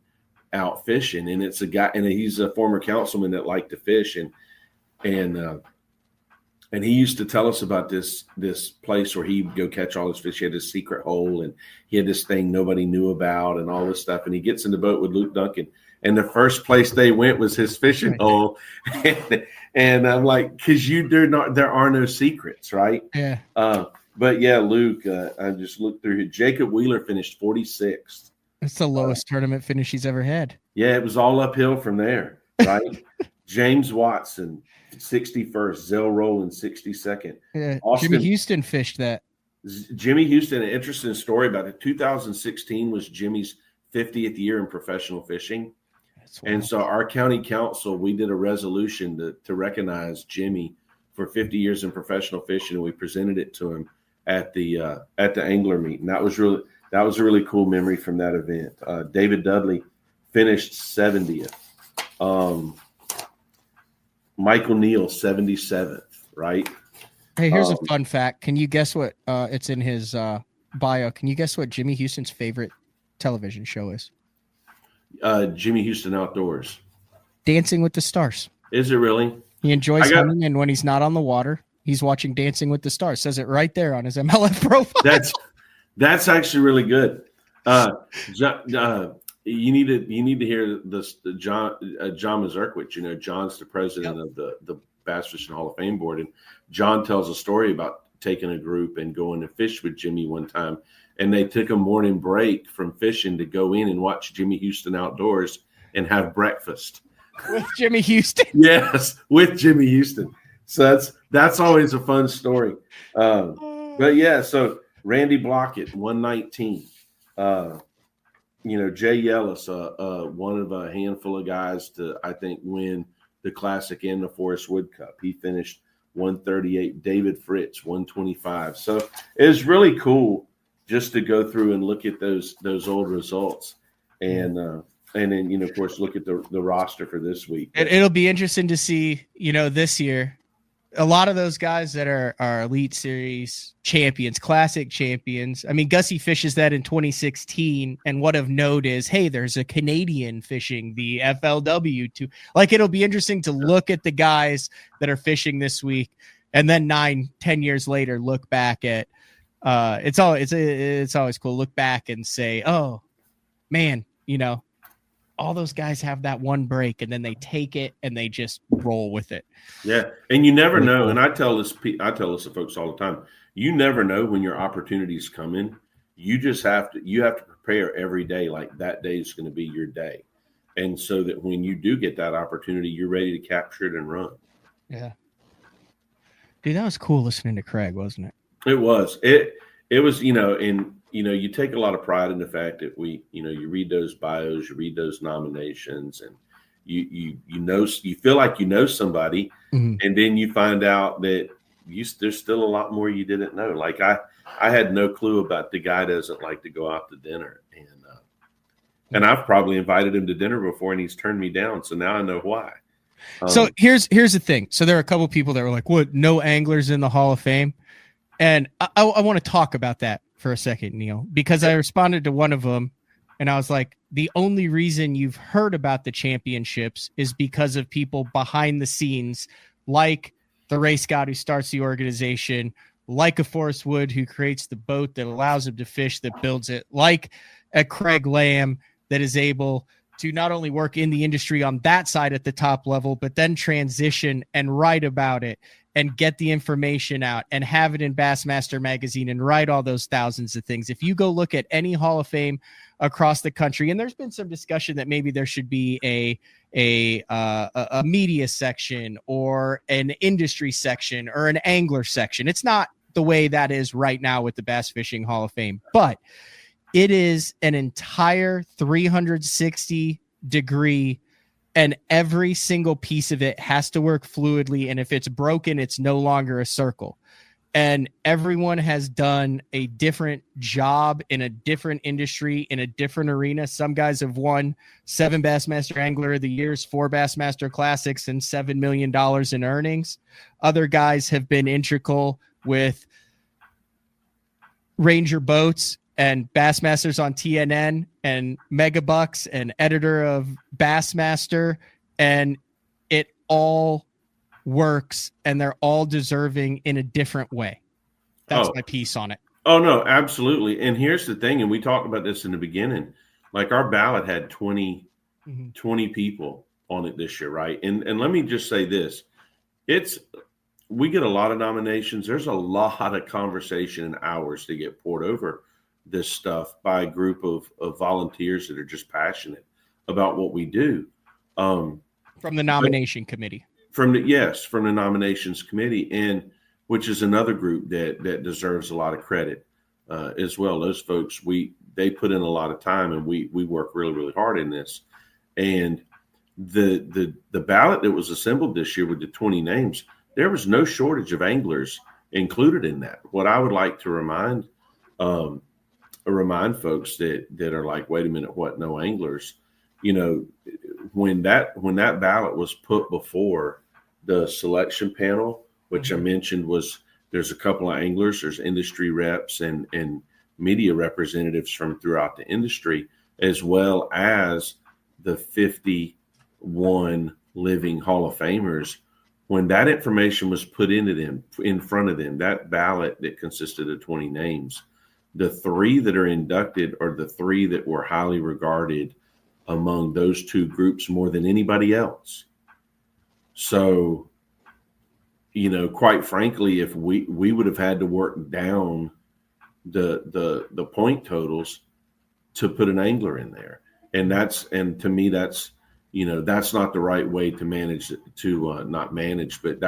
Speaker 3: out fishing, and it's a guy, and he's a former councilman that liked to fish, and he used to tell us about this place where he'd go catch all his fish. He had this secret hole, and he had this thing nobody knew about, and all this stuff. And he gets in the boat with Luke Duncan, and the first place they went was his fishing hole. And I'm like, because there are no secrets, right?
Speaker 1: Yeah.
Speaker 3: But yeah, Luke, I just looked through it. Jacob Wheeler finished 46th.
Speaker 1: That's the lowest tournament finish he's ever had.
Speaker 3: Yeah, it was all uphill from there, right? James Watson, 61st. Zell Rowland, 62nd.
Speaker 1: Yeah, Jimmy Houston fished that.
Speaker 3: Jimmy Houston, an interesting story about it. 2016 was Jimmy's 50th year in professional fishing. And so our county council, we did a resolution to recognize Jimmy for 50 years in professional fishing, and we presented it to him at the angler meet. And that was a really cool memory from that event. David Dudley finished 70th. Michael Neal, 77th, right?
Speaker 1: Hey, here's a fun fact. Can you guess what it's in his bio? Can you guess what Jimmy Houston's favorite television show is?
Speaker 3: Jimmy Houston Outdoors. Dancing
Speaker 1: with the Stars.
Speaker 3: Is it really?
Speaker 1: He enjoys hunting, and when he's not on the water, he's watching Dancing with the Stars. Says it right there on his MLF profile.
Speaker 3: That's actually really good. You need to hear this. John Mazurkiewicz. John's the president of the Bass Fishing Hall of Fame board, and John tells a story about taking a group and going to fish with Jimmy one time, and they took a morning break from fishing to go in and watch Jimmy Houston Outdoors and have breakfast
Speaker 1: with Jimmy Houston.
Speaker 3: Yes, with Jimmy Houston. So that's always a fun story. But yeah, so Randy Blockett, 119. Jay Yellis, one of a handful of guys to, I think, win the Classic and the Forrest Wood Cup. He finished 138. David Fritz, 125. So it was really cool just to go through and look at those old results, and then of course look at the roster for this week.
Speaker 1: It'll be interesting to see this year. A lot of those guys that are Elite Series champions, Classic champions. I mean, Gussie fishes that in 2016, and what of note is, hey, there's a Canadian fishing the FLW too. Like, it'll be interesting to look at the guys that are fishing this week, and then 9-10 years later, look back at. It's always cool. Look back and say, oh man, all those guys have that one break, and then they take it and they just roll with it.
Speaker 3: Yeah, and you never know. And I tell this to folks all the time. You never know when your opportunities come in. You have to prepare every day like that day is going to be your day. And so that when you do get that opportunity, you're ready to capture it and run.
Speaker 1: Yeah. Dude, that was cool listening to Craig, wasn't it?
Speaker 3: It was. It was, you take a lot of pride in the fact that you read those bios, you read those nominations, and you feel like you know somebody,
Speaker 1: Mm-hmm.
Speaker 3: and then you find out that there's still a lot more you didn't know. Like I had no clue about the guy doesn't like to go out to dinner, and I've probably invited him to dinner before, and he's turned me down. So now I know why.
Speaker 1: So here's the thing. So there are a couple people that were like, "What? No anglers in the Hall of Fame?" And I want to talk about that for a second, Neil, because I responded to one of them, and I was like, "The only reason you've heard about the championships is because of people behind the scenes, like the race god who starts the organization, like a Forrest Wood who creates the boat that allows him to fish, that builds it, like a Craig Lamb that is able to not only work in the industry on that side at the top level, but then transition and write about it and get the information out and have it in Bassmaster magazine and write all those thousands of things." If you go look at any Hall of Fame across the country, and there's been some discussion that maybe there should be a media section or an industry section or an angler section. It's not the way that is right now with the Bass Fishing Hall of Fame, but it is an entire 360-degree, and every single piece of it has to work fluidly. And if it's broken, it's no longer a circle. And everyone has done a different job in a different industry, in a different arena. Some guys have won 7 Bassmaster Angler of the Years, 4 Bassmaster Classics, and $7 million in earnings. Other guys have been integral with Ranger Boats and Bassmasters on TNN and Megabucks and editor of Bassmaster, and it all works, and they're all deserving in a different way. That's my piece on it.
Speaker 3: Oh, no, absolutely. And here's the thing, and we talked about this in the beginning, like our ballot had 20 people on it this year, right? And let me just say this. We get a lot of nominations. There's a lot of conversation and hours to get poured over this stuff by a group of volunteers that are just passionate about what we do.
Speaker 1: From the nomination committee.
Speaker 3: From the nominations committee, and which is another group that deserves a lot of credit as well. Those folks, they put in a lot of time, and we work really, really hard in this. And the ballot that was assembled this year with the 20 names, there was no shortage of anglers included in that. What I would like to remind folks that are like, wait a minute, what? No anglers? When that ballot was put before the selection panel, which I mentioned there's a couple of anglers, there's industry reps and media representatives from throughout the industry, as well as the 51 living Hall of Famers. When that information was put in front of them, that ballot that consisted of 20 names, the 3 that are inducted are the 3 that were highly regarded among those 2 groups more than anybody else. So, quite frankly, if we would have had to work down the point totals to put an angler in there, and to me that's not the right way to manage not manage, but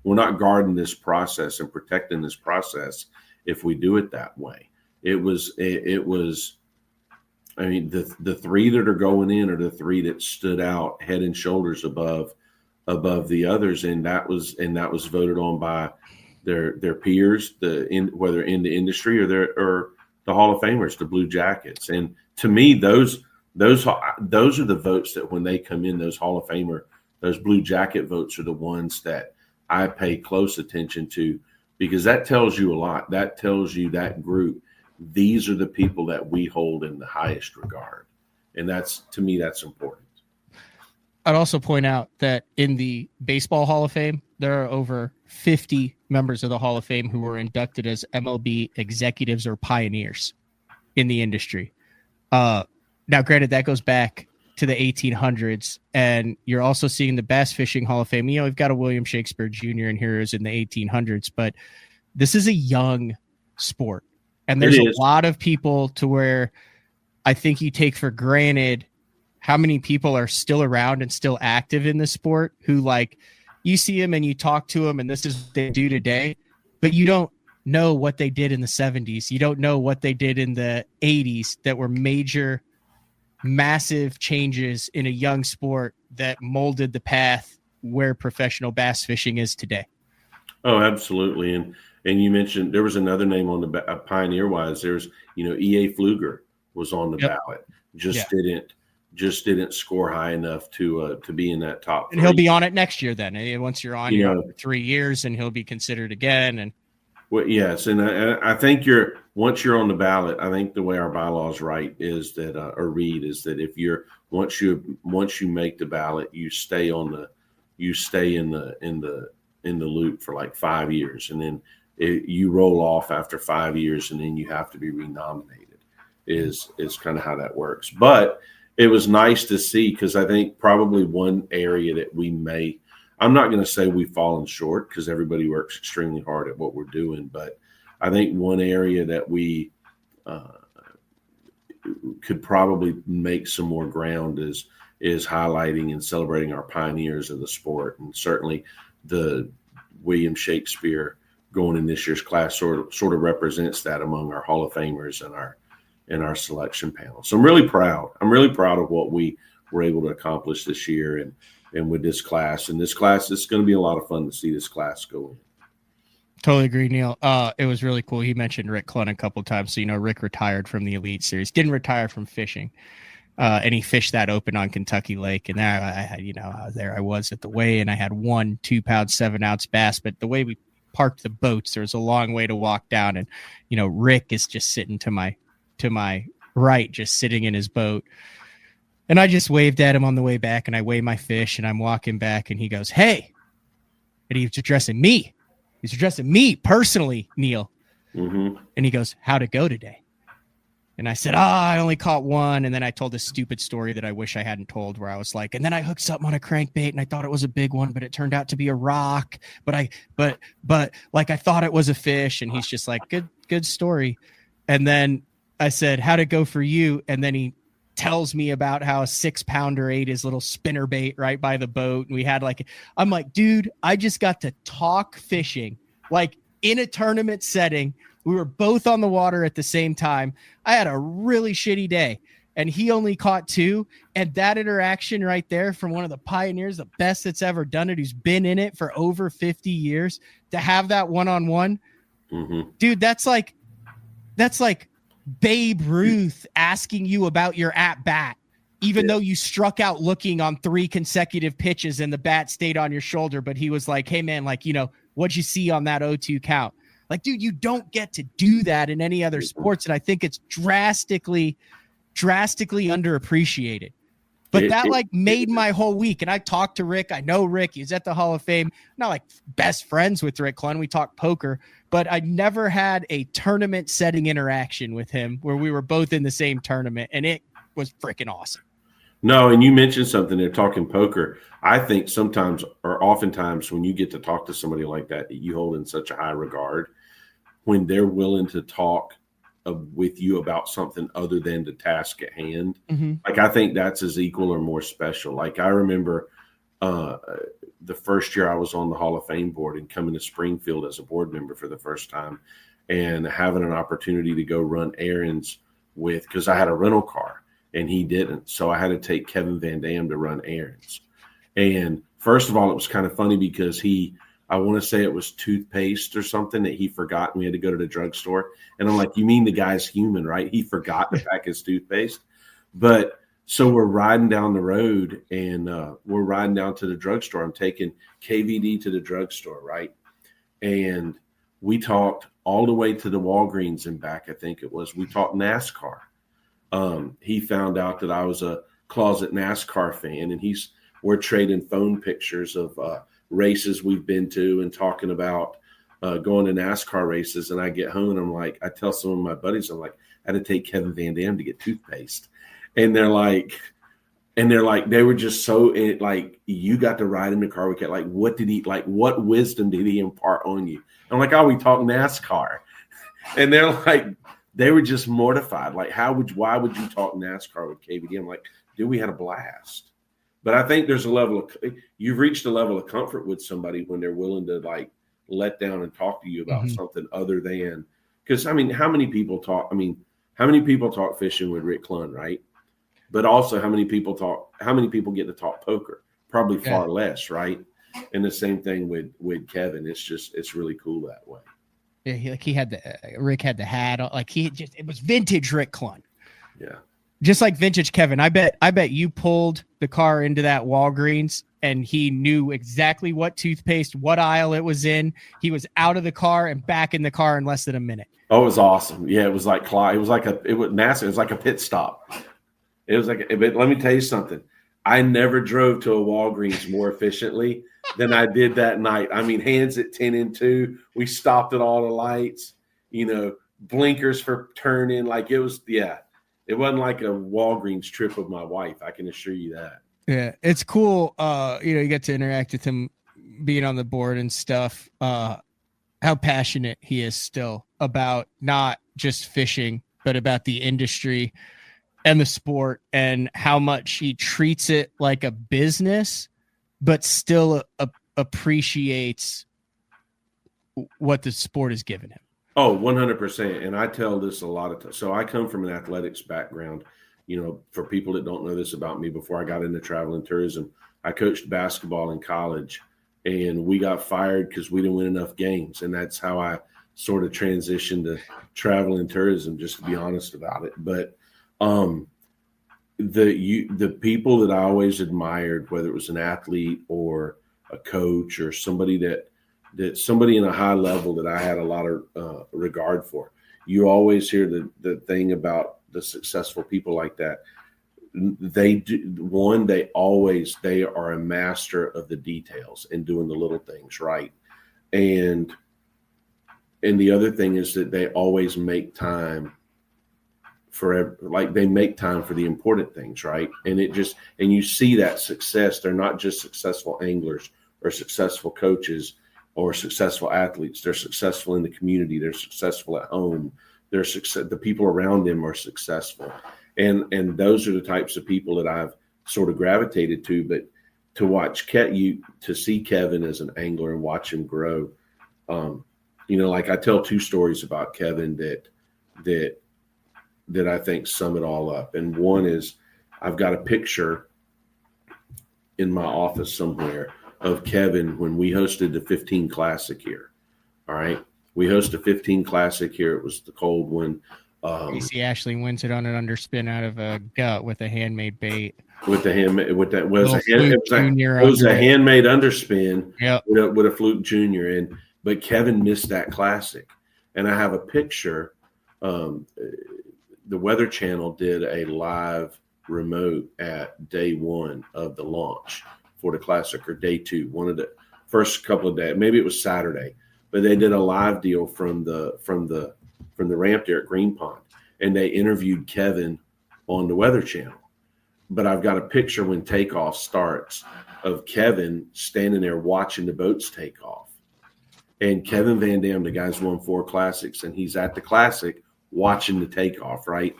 Speaker 3: we're not guarding this process and protecting this process if we do it that way. It was. I mean, the 3 that are going in are the 3 that stood out head and shoulders above the others, and that was voted on by their peers, whether in the industry or the Hall of Famers, the Blue Jackets. And to me, those are the votes that when they come in, those Hall of Famer, those Blue Jacket votes are the ones that I pay close attention to, because that tells you a lot. That tells you that group, these are the people that we hold in the highest regard. And to me, that's important.
Speaker 1: I'd also point out that in the Baseball Hall of Fame, there are over 50 members of the Hall of Fame who were inducted as MLB executives or pioneers in the industry. Now, granted, that goes back to the 1800s, and you're also seeing the Bass Fishing Hall of Fame. We've got a William Shakespeare Jr. in here who's in the 1800s, but this is a young sport. And there's a lot of people to where I think you take for granted how many people are still around and still active in the sport who, like, you see them and you talk to them and this is what they do today, but you don't know what they did in the 70s. You don't know what they did in the 80s that were major, massive changes in a young sport that molded the path where professional bass fishing is today.
Speaker 3: Oh, absolutely. And you mentioned there was another name on the Pioneer wise. There's, E.A. Pfluger was on the ballot. Just didn't score high enough to be in that top 3.
Speaker 1: And he'll be on it next year then. Once you're on, you're on for 3 years and he'll be considered again. And
Speaker 3: well, yes. And I think once you're on the ballot, I think the way our bylaws write is that, or read is that if once you make the ballot, you stay in the loop for like 5 years. And then you roll off after 5 years and then you have to be renominated is kind of how that works. But it was nice to see, because I think probably one area that I'm not going to say we've fallen short because everybody works extremely hard at what we're doing, but I think one area that we could probably make some more ground is highlighting and celebrating our pioneers of the sport. And certainly the William Shakespeare going in this year's class sort of represents that among our Hall of Famers and our selection panel. So I'm really proud. I'm really proud of what we were able to accomplish this year and with this class. And this class, it's going to be a lot of fun to see this class go in.
Speaker 1: Totally agree, Neil. It was really cool. He mentioned Rick Clunn a couple of times. So, Rick retired from the Elite Series, didn't retire from fishing. And he fished that open on Kentucky Lake. And there I had, I was at the weigh, and I had 1 2-pound, 7-ounce bass. But the way we parked the boats, there was a long way to walk down. And, Rick is just sitting to my right, just sitting in his boat. And I just waved at him on the way back, and I weigh my fish, and I'm walking back, and he goes, "Hey." And he was addressing me. He's addressing me personally, Neil.
Speaker 3: Mm-hmm.
Speaker 1: And he goes, "How'd it go today?" And I said, I only caught 1. And then I told this stupid story that I wish I hadn't told, where I was like, and then I hooked something on a crankbait and I thought it was a big one, but it turned out to be a rock. But like I thought it was a fish. And he's just like, good story. And then I said, "How'd it go for you?" And then he tells me about how a 6-pounder ate his little spinner bait right by the boat. And we had I'm like, dude, I just got to talk fishing, like in a tournament setting. We were both on the water at the same time. I had a really shitty day, and he only caught 2. And that interaction right there from one of the pioneers, the best that's ever done it, who's been in it for over 50 years, to have that one-on-one, dude, that's like Babe Ruth asking you about your at-bat, even though you struck out looking on 3 consecutive pitches and the bat stayed on your shoulder. But he was like, "Hey, man, what'd you see on that 0-2 count?" Like, dude, you don't get to do that in any other sports. And I think it's drastically underappreciated. But that made my whole week. And I talked to Rick. I know Rick. He's at the Hall of Fame. Not like best friends with Rick Clunn. We talk poker. But I never had a tournament setting interaction with him where we were both in the same tournament. And it was freaking awesome.
Speaker 3: No, and you mentioned something there, talking poker. I think sometimes or oftentimes when you get to talk to somebody like that you hold in such a high regard, when they're willing to talk with you about something other than the task at hand, like I think that's as equal or more special. Like I remember the first year I was on the Hall of Fame board and coming to Springfield as a board member for the first time and having an opportunity to go run errands because I had a rental car and he didn't. So I had to take Kevin Van Dam to run errands. And first of all, it was kind of funny because I want to say it was toothpaste or something that he forgot, and we had to go to the drugstore. And I'm like, "You mean the guy's human, right? He forgot to pack his toothpaste." But so we're riding down the road, and we're riding down to the drugstore. I'm taking KVD to the drugstore, right? And we talked all the way to the Walgreens and back, I think it was. We talked NASCAR. He found out that I was a closet NASCAR fan, and we're trading phone pictures of races we've been to and talking about going to NASCAR races. And I get home and I'm like, I tell some of my buddies, I'm like, I had to take Kevin Van Dam to get toothpaste. And they're like, they were just so like, you got to ride in the car. What wisdom did he impart on you? I'm like, "Oh, we talk NASCAR." And they're like, they were just mortified. Like, why would you talk NASCAR with KVD? I'm like, Dude, we had a blast. But I think there's you've reached a level of comfort with somebody when they're willing to like let down and talk to you about something other than, because I mean, how many people talk fishing with Rick Clunn, right? But also how many people get to talk poker? Probably far less, right? And the same thing with Kevin. It's really cool that way.
Speaker 1: Yeah, Rick had the hat on, like it was vintage Rick Clunn.
Speaker 3: Yeah.
Speaker 1: Just like vintage Kevin. I bet you pulled the car into that Walgreens and he knew exactly what toothpaste, what aisle it was in. He was out of the car and back in the car in less than a minute.
Speaker 3: Oh, it was awesome. Yeah, it was like massive. It was like a pit stop. It was like, but let me tell you something. I never drove to a Walgreens more efficiently than I did that night. I mean, hands at 10 and 2. We stopped at all the lights, blinkers for turn in. Like it was, it wasn't like a Walgreens trip with my wife. I can assure you that.
Speaker 1: Yeah, it's cool. You get to interact with him being on the board and stuff. How passionate he is still about not just fishing, but about the industry and the sport, and how much he treats it like a business, but still appreciates what the sport has given him.
Speaker 3: Oh, 100%. And I tell this a lot of times. So I come from an athletics background. For people that don't know this about me, before I got into travel and tourism, I coached basketball in college, and we got fired because we didn't win enough games. And that's how I sort of transitioned to travel and tourism, just to be honest about it. But the people that I always admired, whether it was an athlete or a coach or somebody that somebody in a high level that I had a lot of regard for, you always hear the thing about the successful people like that. They are a master of the details and doing the little things right. And the other thing is that they always make time they make time for the important things, right? And you see that success. They're not just successful anglers or successful coaches or successful athletes. They're successful in the community. They're successful at home. The people around them are successful. And those are the types of people that I've sort of gravitated to. But to see Kevin as an angler and watch him grow, like I tell two stories about Kevin that I think sum it all up. And one is, I've got a picture in my office somewhere of Kevin when we hosted the 15 Classic here. All right. We hosted 15 Classic here. It was the cold one.
Speaker 1: Casey Ashley wins it on an underspin out of a gut with a handmade bait.
Speaker 3: It was a handmade underspin with a Fluke Junior. But Kevin missed that Classic. And I have a picture. The Weather Channel did a live remote at day one of the launch for the Classic, or day two, one of the first couple of days. Maybe it was Saturday, but they did a live deal from the ramp there at Green Pond, and they interviewed Kevin on the Weather Channel. But I've got a picture when takeoff starts of Kevin standing there watching the boats take off. And Kevin Van Dam, the guy's won 4 Classics, and he's at the Classic watching the takeoff, right?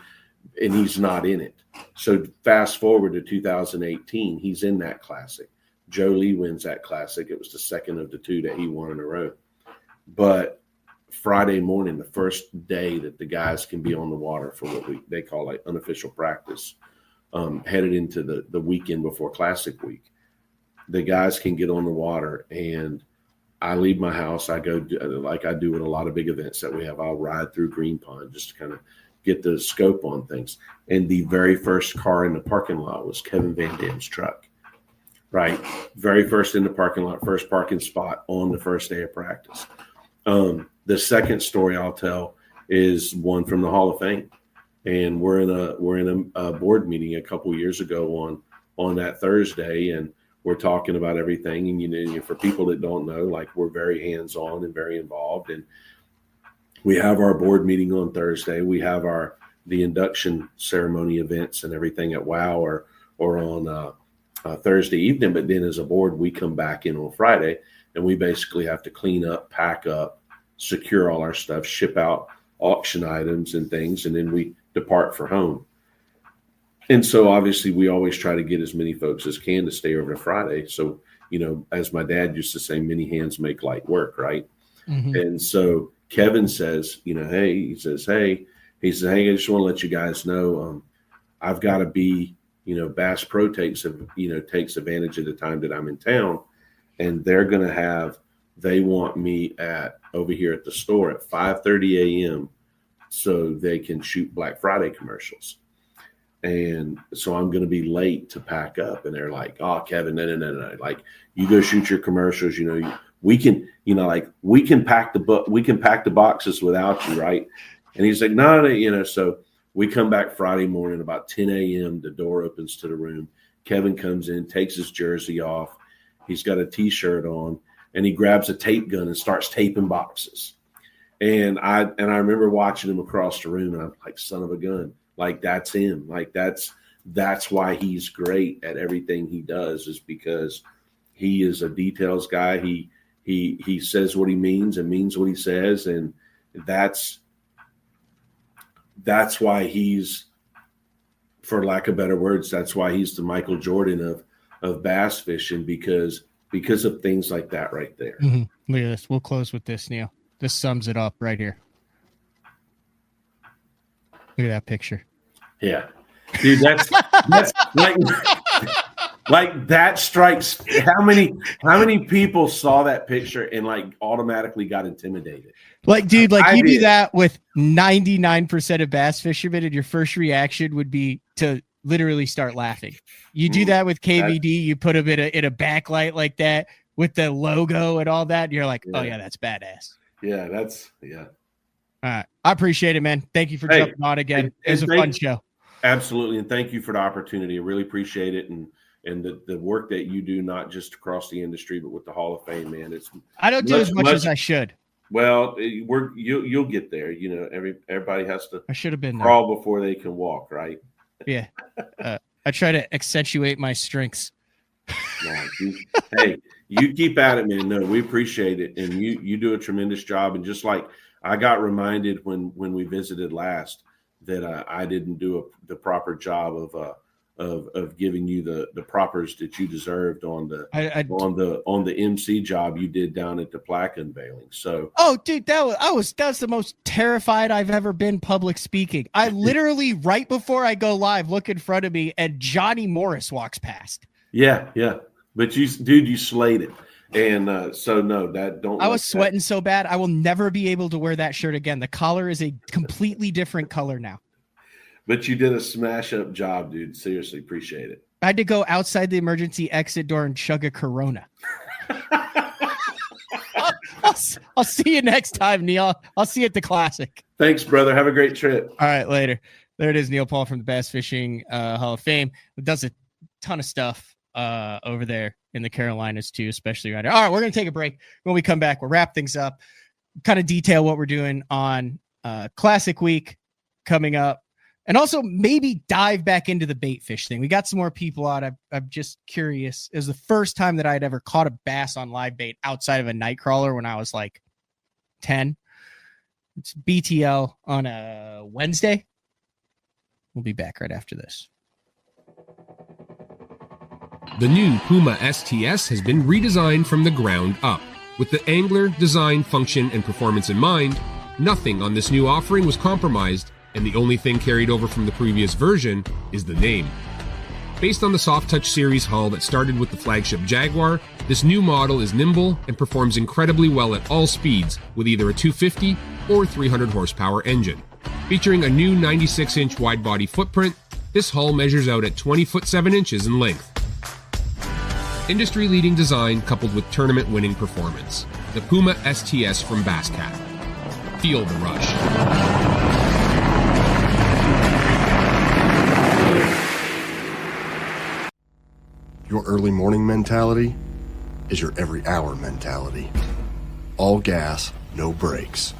Speaker 3: And he's not in it. So fast forward to 2018, he's in that Classic. Joe Lee wins that Classic. It was the second of the 2 that he won in a row. But Friday morning, the first day that the guys can be on the water for what they call like unofficial practice, headed into the weekend before Classic week, the guys can get on the water, and I leave my house. I go like I do with a lot of big events that we have. I'll ride through Green Pond just to kind of get the scope on things. And the very first car in the parking lot was Kevin Van Dam's truck, right? Very first in the parking lot, first parking spot on the first day of practice. The second story I'll tell is one from the Hall of Fame. And we're in a board meeting a couple years ago on that Thursday, and we're talking about everything. And, for people that don't know, like, we're very hands-on and very involved. And we have our board meeting on Thursday. We have the induction ceremony events and everything at WOW or on Thursday evening. But then as a board, we come back in on Friday, and we basically have to clean up, pack up, secure all our stuff, ship out auction items and things, and then we depart for home. And so obviously we always try to get as many folks as can to stay over to Friday. So, as my dad used to say, many hands make light work, right?
Speaker 1: Mm-hmm.
Speaker 3: And so Kevin says, hey, he says, hey, I just want to let you guys know, I've got to be, Bass Pro takes advantage of the time that I'm in town, and they want me over here at the store at 5:30 a.m. so they can shoot Black Friday commercials. And so I'm going to be late to pack up. And they're like, oh, Kevin, no. Like, you go shoot your commercials. We can pack the boxes without you. Right. And he's like, no. So we come back Friday morning about 10 a.m. The door opens to the room. Kevin comes in, takes his jersey off. He's got a T-shirt on, and he grabs a tape gun and starts taping boxes. And I remember watching him across the room, and I'm like, son of a gun. Like, that's him. Like, that's why he's great at everything he does, is because he is a details guy. He says what he means and means what he says. And that's why he's, for lack of better words, that's why he's the Michael Jordan of bass fishing, because of things like that right there.
Speaker 1: Mm-hmm. Look at this. We'll close with this, Neil. This sums it up right here. Look at that picture.
Speaker 3: Yeah, dude, that's like that strikes. How many people saw that picture and like automatically got intimidated?
Speaker 1: Like, dude,
Speaker 3: I
Speaker 1: you
Speaker 3: did.
Speaker 1: do that with 99% of bass fishermen, and your first reaction would be to literally start laughing. You do that with KVD. You put him in a backlight like that with the logo and all that. And you're like, oh yeah, that's badass.
Speaker 3: Yeah,
Speaker 1: All right. I appreciate it, man. Thank you for jumping on again. It was a fun show.
Speaker 3: Absolutely. And thank you for the opportunity. I really appreciate it. And the work that you do, not just across the industry, but with the Hall of Fame, man.
Speaker 1: I don't do as much as I should.
Speaker 3: Well, you'll get there. Everybody has to.
Speaker 1: I should have been
Speaker 3: crawl before they can walk, right?
Speaker 1: Yeah. I try to accentuate my strengths.
Speaker 3: No, hey, you keep at it, man. No, we appreciate it. And you do a tremendous job. And just like I got reminded when we visited last that I didn't do the proper job of giving you the propers that you deserved on the MC job you did down at the plaque unveiling. So,
Speaker 1: oh, dude, that's the most terrified I've ever been public speaking. I literally, right before I go live, look in front of me and Johnny Morris walks past.
Speaker 3: Yeah. But you slayed it. And so no, that don't.
Speaker 1: I was sweating so bad. I will never be able to wear that shirt again. The collar is a completely different color now.
Speaker 3: But you did a smash up job, dude. Seriously, appreciate it.
Speaker 1: I had to go outside the emergency exit door and chug a Corona. I'll see you next time, Neil. I'll see you at the Classic.
Speaker 3: Thanks, brother. Have a great trip.
Speaker 1: All right, later. There it is, Neil Paul from the Bass Fishing Hall of Fame. It does a ton of stuff over there in the Carolinas too, especially right now. All right, we're going to take a break. When we come back, we'll wrap things up, kind of detail what we're doing on Classic Week coming up, and also maybe dive back into the bait fish thing. We got some more people out. I'm just curious. It was the first time that I had ever caught a bass on live bait outside of a night crawler when I was like 10. It's BTL on a Wednesday. We'll be back right after this.
Speaker 6: The new Puma STS has been redesigned from the ground up. With the angler, design, function, and performance in mind, nothing on this new offering was compromised, and the only thing carried over from the previous version is the name. Based on the Soft Touch series hull that started with the flagship Jaguar, this new model is nimble and performs incredibly well at all speeds with either a 250 or 300 horsepower engine. Featuring a new 96-inch wide-body footprint, this hull measures out at 20 foot 7 inches in length. Industry-leading design coupled with tournament-winning performance. The Puma STS from Basscat. Feel the rush.
Speaker 7: Your early morning mentality is your every hour mentality. All gas, no brakes.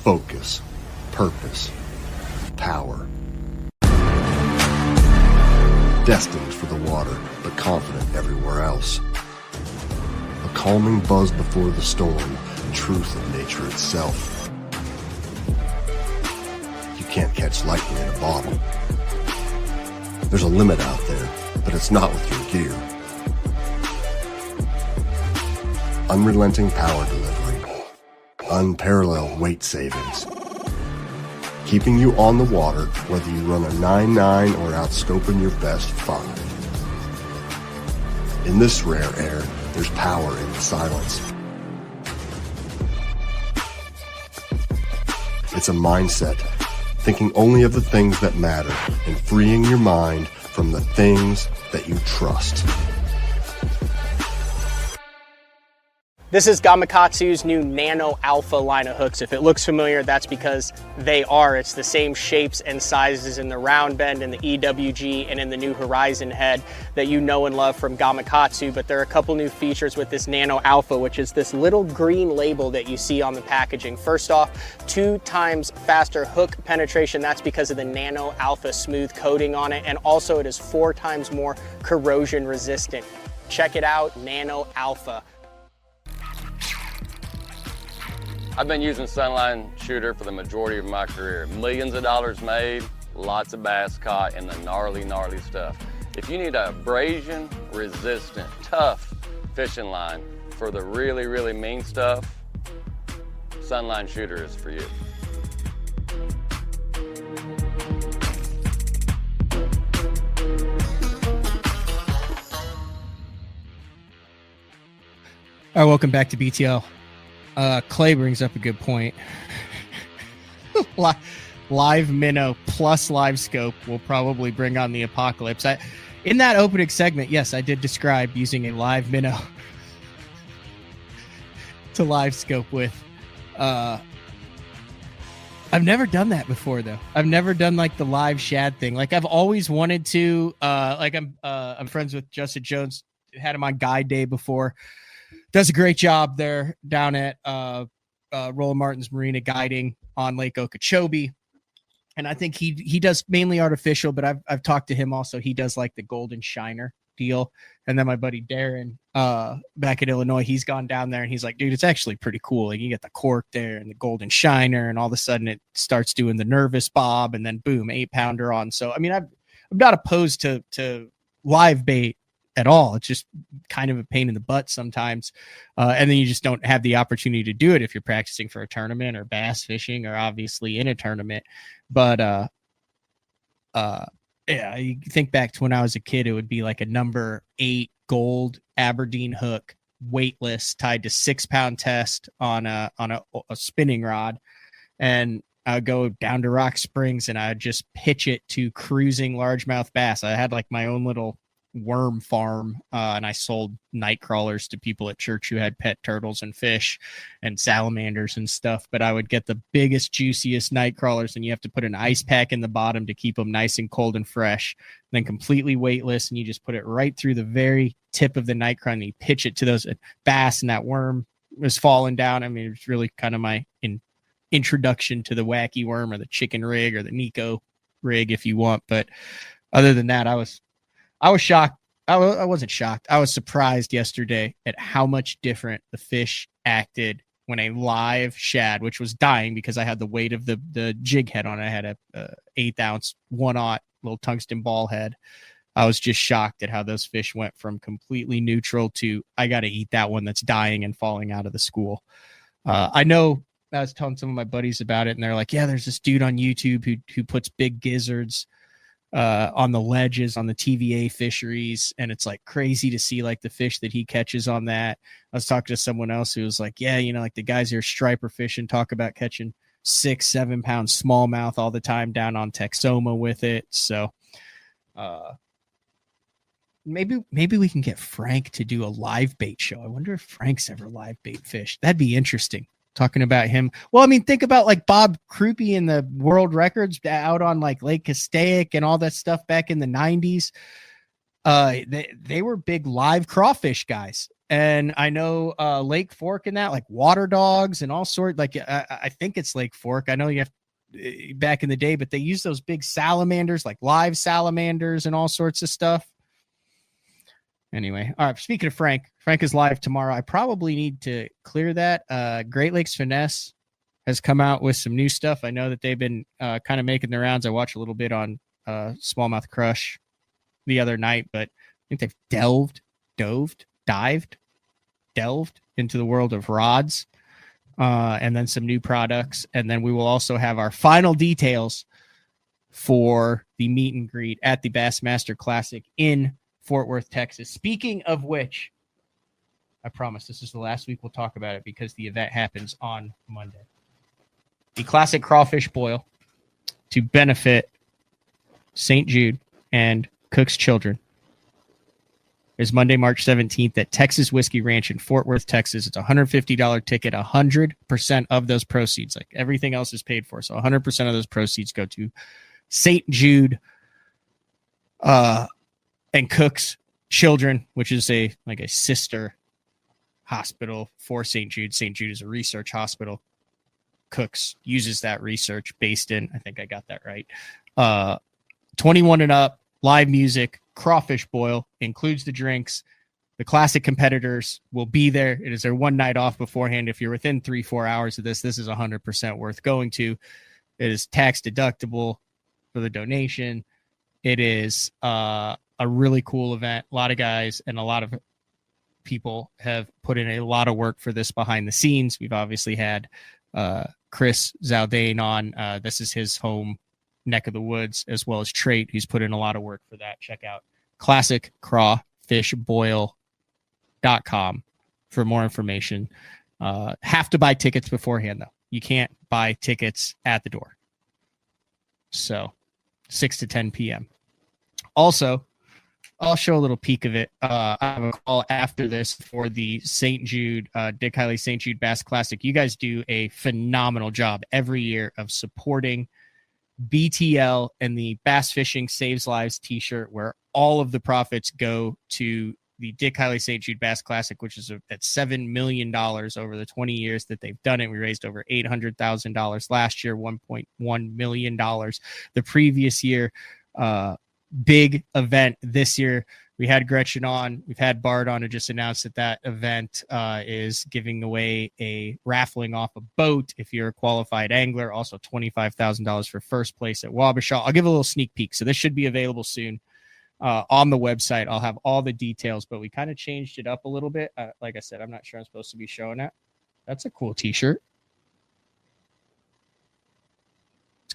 Speaker 7: Focus, purpose, power. Destined for the water, but confident everywhere else. A calming buzz before the storm, truth of nature itself. You can't catch lightning in a bottle. There's a limit out there, but it's not with your gear. Unrelenting power delivery. Unparalleled weight savings. Keeping you on the water whether you run a 9.9 or outscoping your best 5. In this rare air, there's power in the silence. It's a mindset, thinking only of the things that matter and freeing your mind from the things that you trust.
Speaker 1: This is Gamakatsu's new Nano Alpha line of hooks. If it looks familiar, that's because they are. It's the same shapes and sizes in the round bend and the EWG and in the new Horizon head that you know and love from Gamakatsu, but there are a couple new features with this Nano Alpha, which is this little green label that you see on the packaging. First off, 2 times faster hook penetration. That's because of the Nano Alpha smooth coating on it, and also it is 4 times more corrosion resistant. Check it out, Nano Alpha.
Speaker 8: I've been using Sunline Shooter for the majority of my career. Millions of dollars made, lots of bass caught, and the gnarly stuff. If you need a abrasion resistant, tough fishing line for the really mean stuff, Sunline Shooter is for you.
Speaker 1: All right, welcome back to BTL. Clay brings up a good point. Live minnow plus live scope will probably bring on the apocalypse. In that opening segment, yes, I did describe using a live minnow to live scope with. I've never done that before, though. I've never done like the live shad thing. Like I've always wanted to. I'm friends with Justin Jones. Had him on guide day before. Does a great job there down at Roland Martin's Marina guiding on Lake Okeechobee. And I think he does mainly artificial, but I've talked to him also. He does like the golden shiner deal. And then my buddy Darren back in Illinois, he's gone down there and he's like, dude, it's actually pretty cool. Like you get the cork there and the golden shiner, and all of a sudden it starts doing the nervous bob, and then boom, 8-pounder on. So I mean, I'm not opposed to live bait at all. It's just kind of a pain in the butt sometimes. And then you just don't have the opportunity to do it if you're practicing for a tournament or bass fishing or obviously in a tournament. But yeah, you think back to when I was a kid, it would be like a number 8 gold Aberdeen hook, weightless, tied to 6-pound test on a spinning rod. And I would go down to Rock Springs and I would just pitch it to cruising largemouth bass. I had like my own little worm farm, and I sold night crawlers to people at church who had pet turtles and fish and salamanders and stuff. But I would get the biggest, juiciest night crawlers, and you have to put an ice pack in the bottom to keep them nice and cold and fresh, then completely weightless, and you just put it right through the very tip of the night crawl and you pitch it to those bass, and that worm was falling down. I mean, it's really kind of my introduction to the wacky worm or the chicken rig or the Nico rig if you want. But other than that, I was shocked. I wasn't shocked. I was surprised yesterday at how much different the fish acted when a live shad, which was dying because I had the weight of the jig head on it. I had a 1/8 ounce 1/0 little tungsten ball head. I was just shocked at how those fish went from completely neutral to I got to eat that one that's dying and falling out of the school. I know I was telling some of my buddies about it, and they're like, yeah, there's this dude on YouTube who puts big gizzards on the ledges on the TVA fisheries, and it's like crazy to see like the fish that he catches on that. I was talking to someone else who was like, yeah, you know, like the guys who are striper fishing talk about catching 6-7 pound smallmouth all the time down on Texoma with it. So maybe we can get Frank to do a live bait show. I wonder if Frank's ever live bait fish. That'd be interesting. Talking about him. Well, I mean, think about like Bob Krupe in the world records out on like Lake Castaic and all that stuff back in the 90s. They were big live crawfish guys. And I know Lake Fork and that, like water dogs and all sorts. Like I think it's Lake Fork. I know you have back in the day, but they use those big salamanders, like live salamanders and all sorts of stuff. Anyway, all right, speaking of Frank is live tomorrow. I probably need to clear that. Great Lakes Finesse has come out with some new stuff. I know that they've been kind of making the rounds. I watch a little bit on Smallmouth Crush the other night, but I think they've dived into the world of rods, and then some new products. And then we will also have our final details for the meet and greet at the Bassmaster Classic in Fort Worth, Texas. Speaking of which, I promise this is the last week we'll talk about it because the event happens on Monday. The Classic Crawfish Boil to benefit St. Jude and Cook's Children is Monday, March 17th at Texas Whiskey Ranch in Fort Worth, Texas. It's a $150 ticket. 100% of those proceeds, like everything else, is paid for. So 100% of those proceeds go to St. Jude and Cook's Children, which is a sister hospital for St. Jude. St. Jude is a research hospital. Cook's uses that research based in, I think I got that right, 21 and up, live music, crawfish boil, includes the drinks. The classic competitors will be there. It is their one night off beforehand. If you're within 3-4 hours of this is 100% worth going to. It is tax deductible for the donation. It is a really cool event. A lot of guys and a lot of people have put in a lot of work for this behind the scenes. We've obviously had Chris Zaldane on. This is his home neck of the woods, as well as Trait, who's put in a lot of work for that. Check out classiccrawfishboil.com for more information. Have to buy tickets beforehand, though. You can't buy tickets at the door. So 6 to 10 p.m. Also, I'll show a little peek of it. I have a call after this for the St. Jude, Dick Hiley St. Jude Bass Classic. You guys do a phenomenal job every year of supporting BTL and the Bass Fishing Saves Lives t-shirt, where all of the profits go to the Dick Hiley St. Jude Bass Classic, which is at $7 million over the 20 years that they've done it. We raised over $800,000 last year, $1.1 million the previous year. Big event this year. We had Gretchen on. We've had Bart on, who just announced that event is giving away raffling off a boat if you're a qualified angler. Also $25,000 for first place at Wabasha. I'll give a little sneak peek. So this should be available soon on the website. I'll have all the details, but we kind of changed it up a little bit. Like I said, I'm not sure I'm supposed to be showing that. That's a cool t-shirt.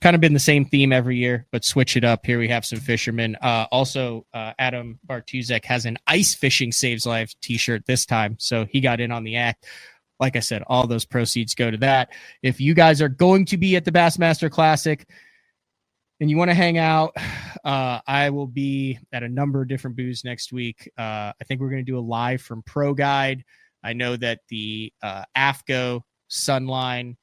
Speaker 1: Kind of been the same theme every year, but switch it up. Here we have some fishermen. Also, Adam Bartuzek has an Ice Fishing Saves Lives t-shirt this time, so he got in on the act. Like I said, all those proceeds go to that. If you guys are going to be at the Bassmaster Classic and you want to hang out, I will be at a number of different booths next week. I think we're going to do a live from Pro Guide. I know that the AFCO, Sunline,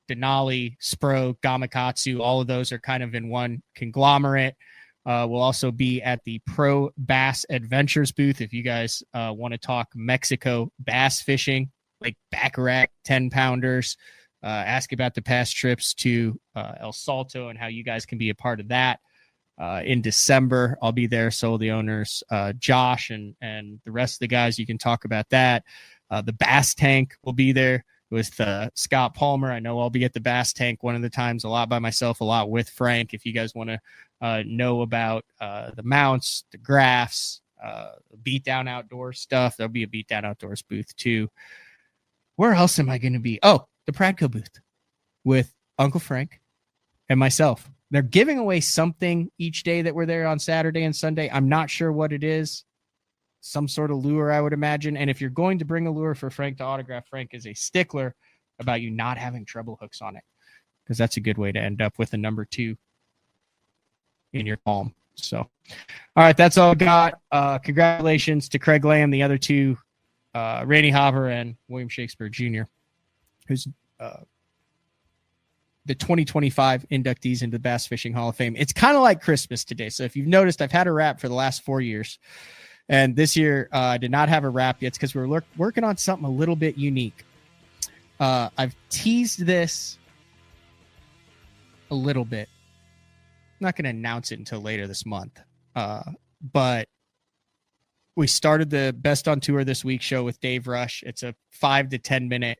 Speaker 1: Denali, Spro, Gamakatsu, all of those are kind of in one conglomerate. We'll also be at the Pro Bass Adventures booth. If you guys want to talk Mexico bass fishing, like Baccarat 10-pounders, ask about the past trips to El Salto and how you guys can be a part of that. In December, I'll be there. So the owners, Josh and the rest of the guys, you can talk about that. The Bass Tank will be there with Scott Palmer. I know I'll be at the Bass Tank one of the times, a lot by myself, a lot with Frank. If you guys want to know about the mounts, the graphs, Beat Down Outdoors stuff, there'll be a Beat Down Outdoors booth too. Where else am I going to be? Oh, the Pradco booth with Uncle Frank and myself. They're giving away something each day that we're there on Saturday and Sunday. I'm not sure what it is. Some sort of lure, I would imagine. And if you're going to bring a lure for Frank to autograph, Frank is a stickler about you not having treble hooks on it, because that's a good way to end up with a number 2 in your palm. So, all right, that's all I got. Congratulations to Craig Lamb, the other two, Randy Hopper and William Shakespeare Jr., who's the 2025 inductees into the Bass Fishing Hall of Fame. It's kind of like Christmas today. So if you've noticed, I've had a wrap for the last 4 years. And this year, I did not have a wrap yet because we're working on something a little bit unique. I've teased this a little bit. I'm not going to announce it until later this month. But we started the Best on Tour This Week show with Dave Rush. It's a 5 to 10 minute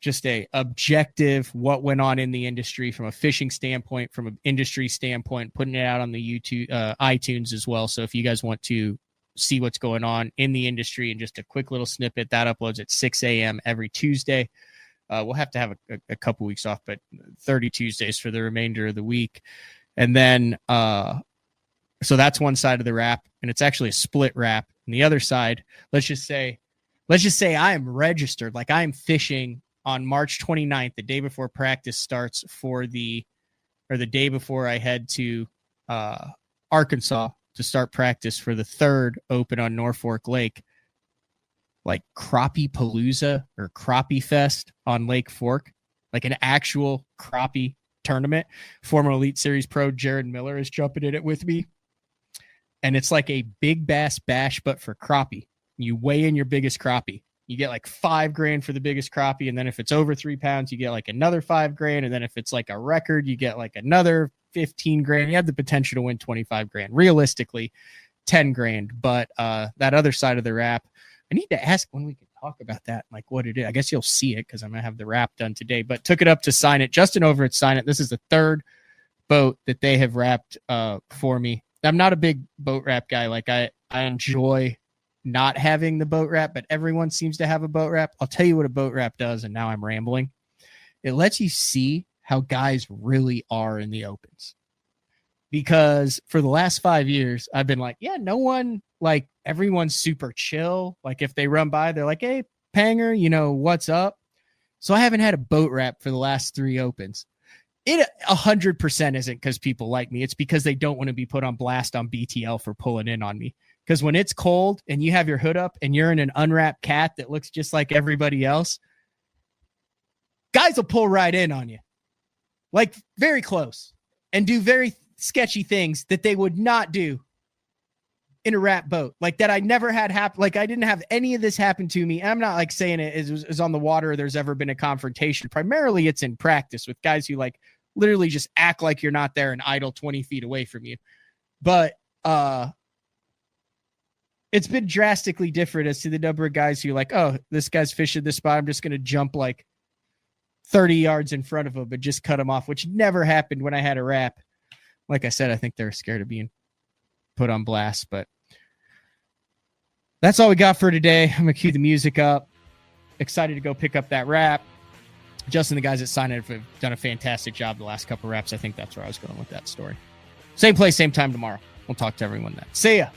Speaker 1: just a objective what went on in the industry from a fishing standpoint, from an industry standpoint, putting it out on the YouTube, iTunes as well. So if you guys want to see what's going on in the industry and just a quick little snippet, that uploads at 6 a.m. every Tuesday. We'll have to have a couple weeks off, but 30 Tuesdays for the remainder of the week. And then, so that's one side of the wrap, and it's actually a split wrap. And the other side, let's just say I am registered, like I am fishing on March 29th, the day before practice starts or the day before I head to Arkansas to start practice for the third open on Norfolk Lake, like Crappie Palooza or Crappie Fest on Lake Fork, like an actual crappie tournament. Former Elite Series pro Jared Miller is jumping in it with me. And it's like a big bass bash, but for crappie. You weigh in your biggest crappie. You get like $5,000 for the biggest crappie. And then if it's over 3 pounds, you get like another $5,000. And then if it's like a record, you get like another $15,000. You have the potential to win $25,000. Realistically, $10,000. But that other side of the wrap, I need to ask when we can talk about that, like what it is. I guess you'll see it because I'm going to have the wrap done today. But took it up to Sign It. Justin over at Sign It. This is the third boat that they have wrapped for me. I'm not a big boat wrap guy. Like I enjoy not having the boat wrap, but everyone seems to have a boat wrap. I'll tell you what a boat wrap does, and now I'm rambling. It lets you see how guys really are in the opens. Because for the last 5 years, I've been like, yeah, no one, like everyone's super chill. Like if they run by, they're like, hey, Panger, you know, what's up? So I haven't had a boat wrap for the last 3 opens. It 100% isn't because people like me. It's because they don't want to be put on blast on BTL for pulling in on me. Because when it's cold and you have your hood up and you're in an unwrapped cat that looks just like everybody else, guys will pull right in on you. Like very close and do very sketchy things that they would not do in a wrap boat. Like that I never had happen. Like I didn't have any of this happen to me. And I'm not like saying it is on the water or there's ever been a confrontation. Primarily it's in practice with guys who like literally just act like you're not there and idle 20 feet away from you. But it's been drastically different as to the number of guys who are like, oh, this guy's fishing this spot. I'm just going to jump like 30 yards in front of him, but just cut him off, which never happened when I had a wrap. Like I said, I think they're scared of being put on blast, but that's all we got for today. I'm going to cue the music up. Excited to go pick up that wrap. Justin, the guys at Sign It have done a fantastic job the last couple of wraps. I think that's where I was going with that story. Same place, same time tomorrow. We'll talk to everyone then. See ya.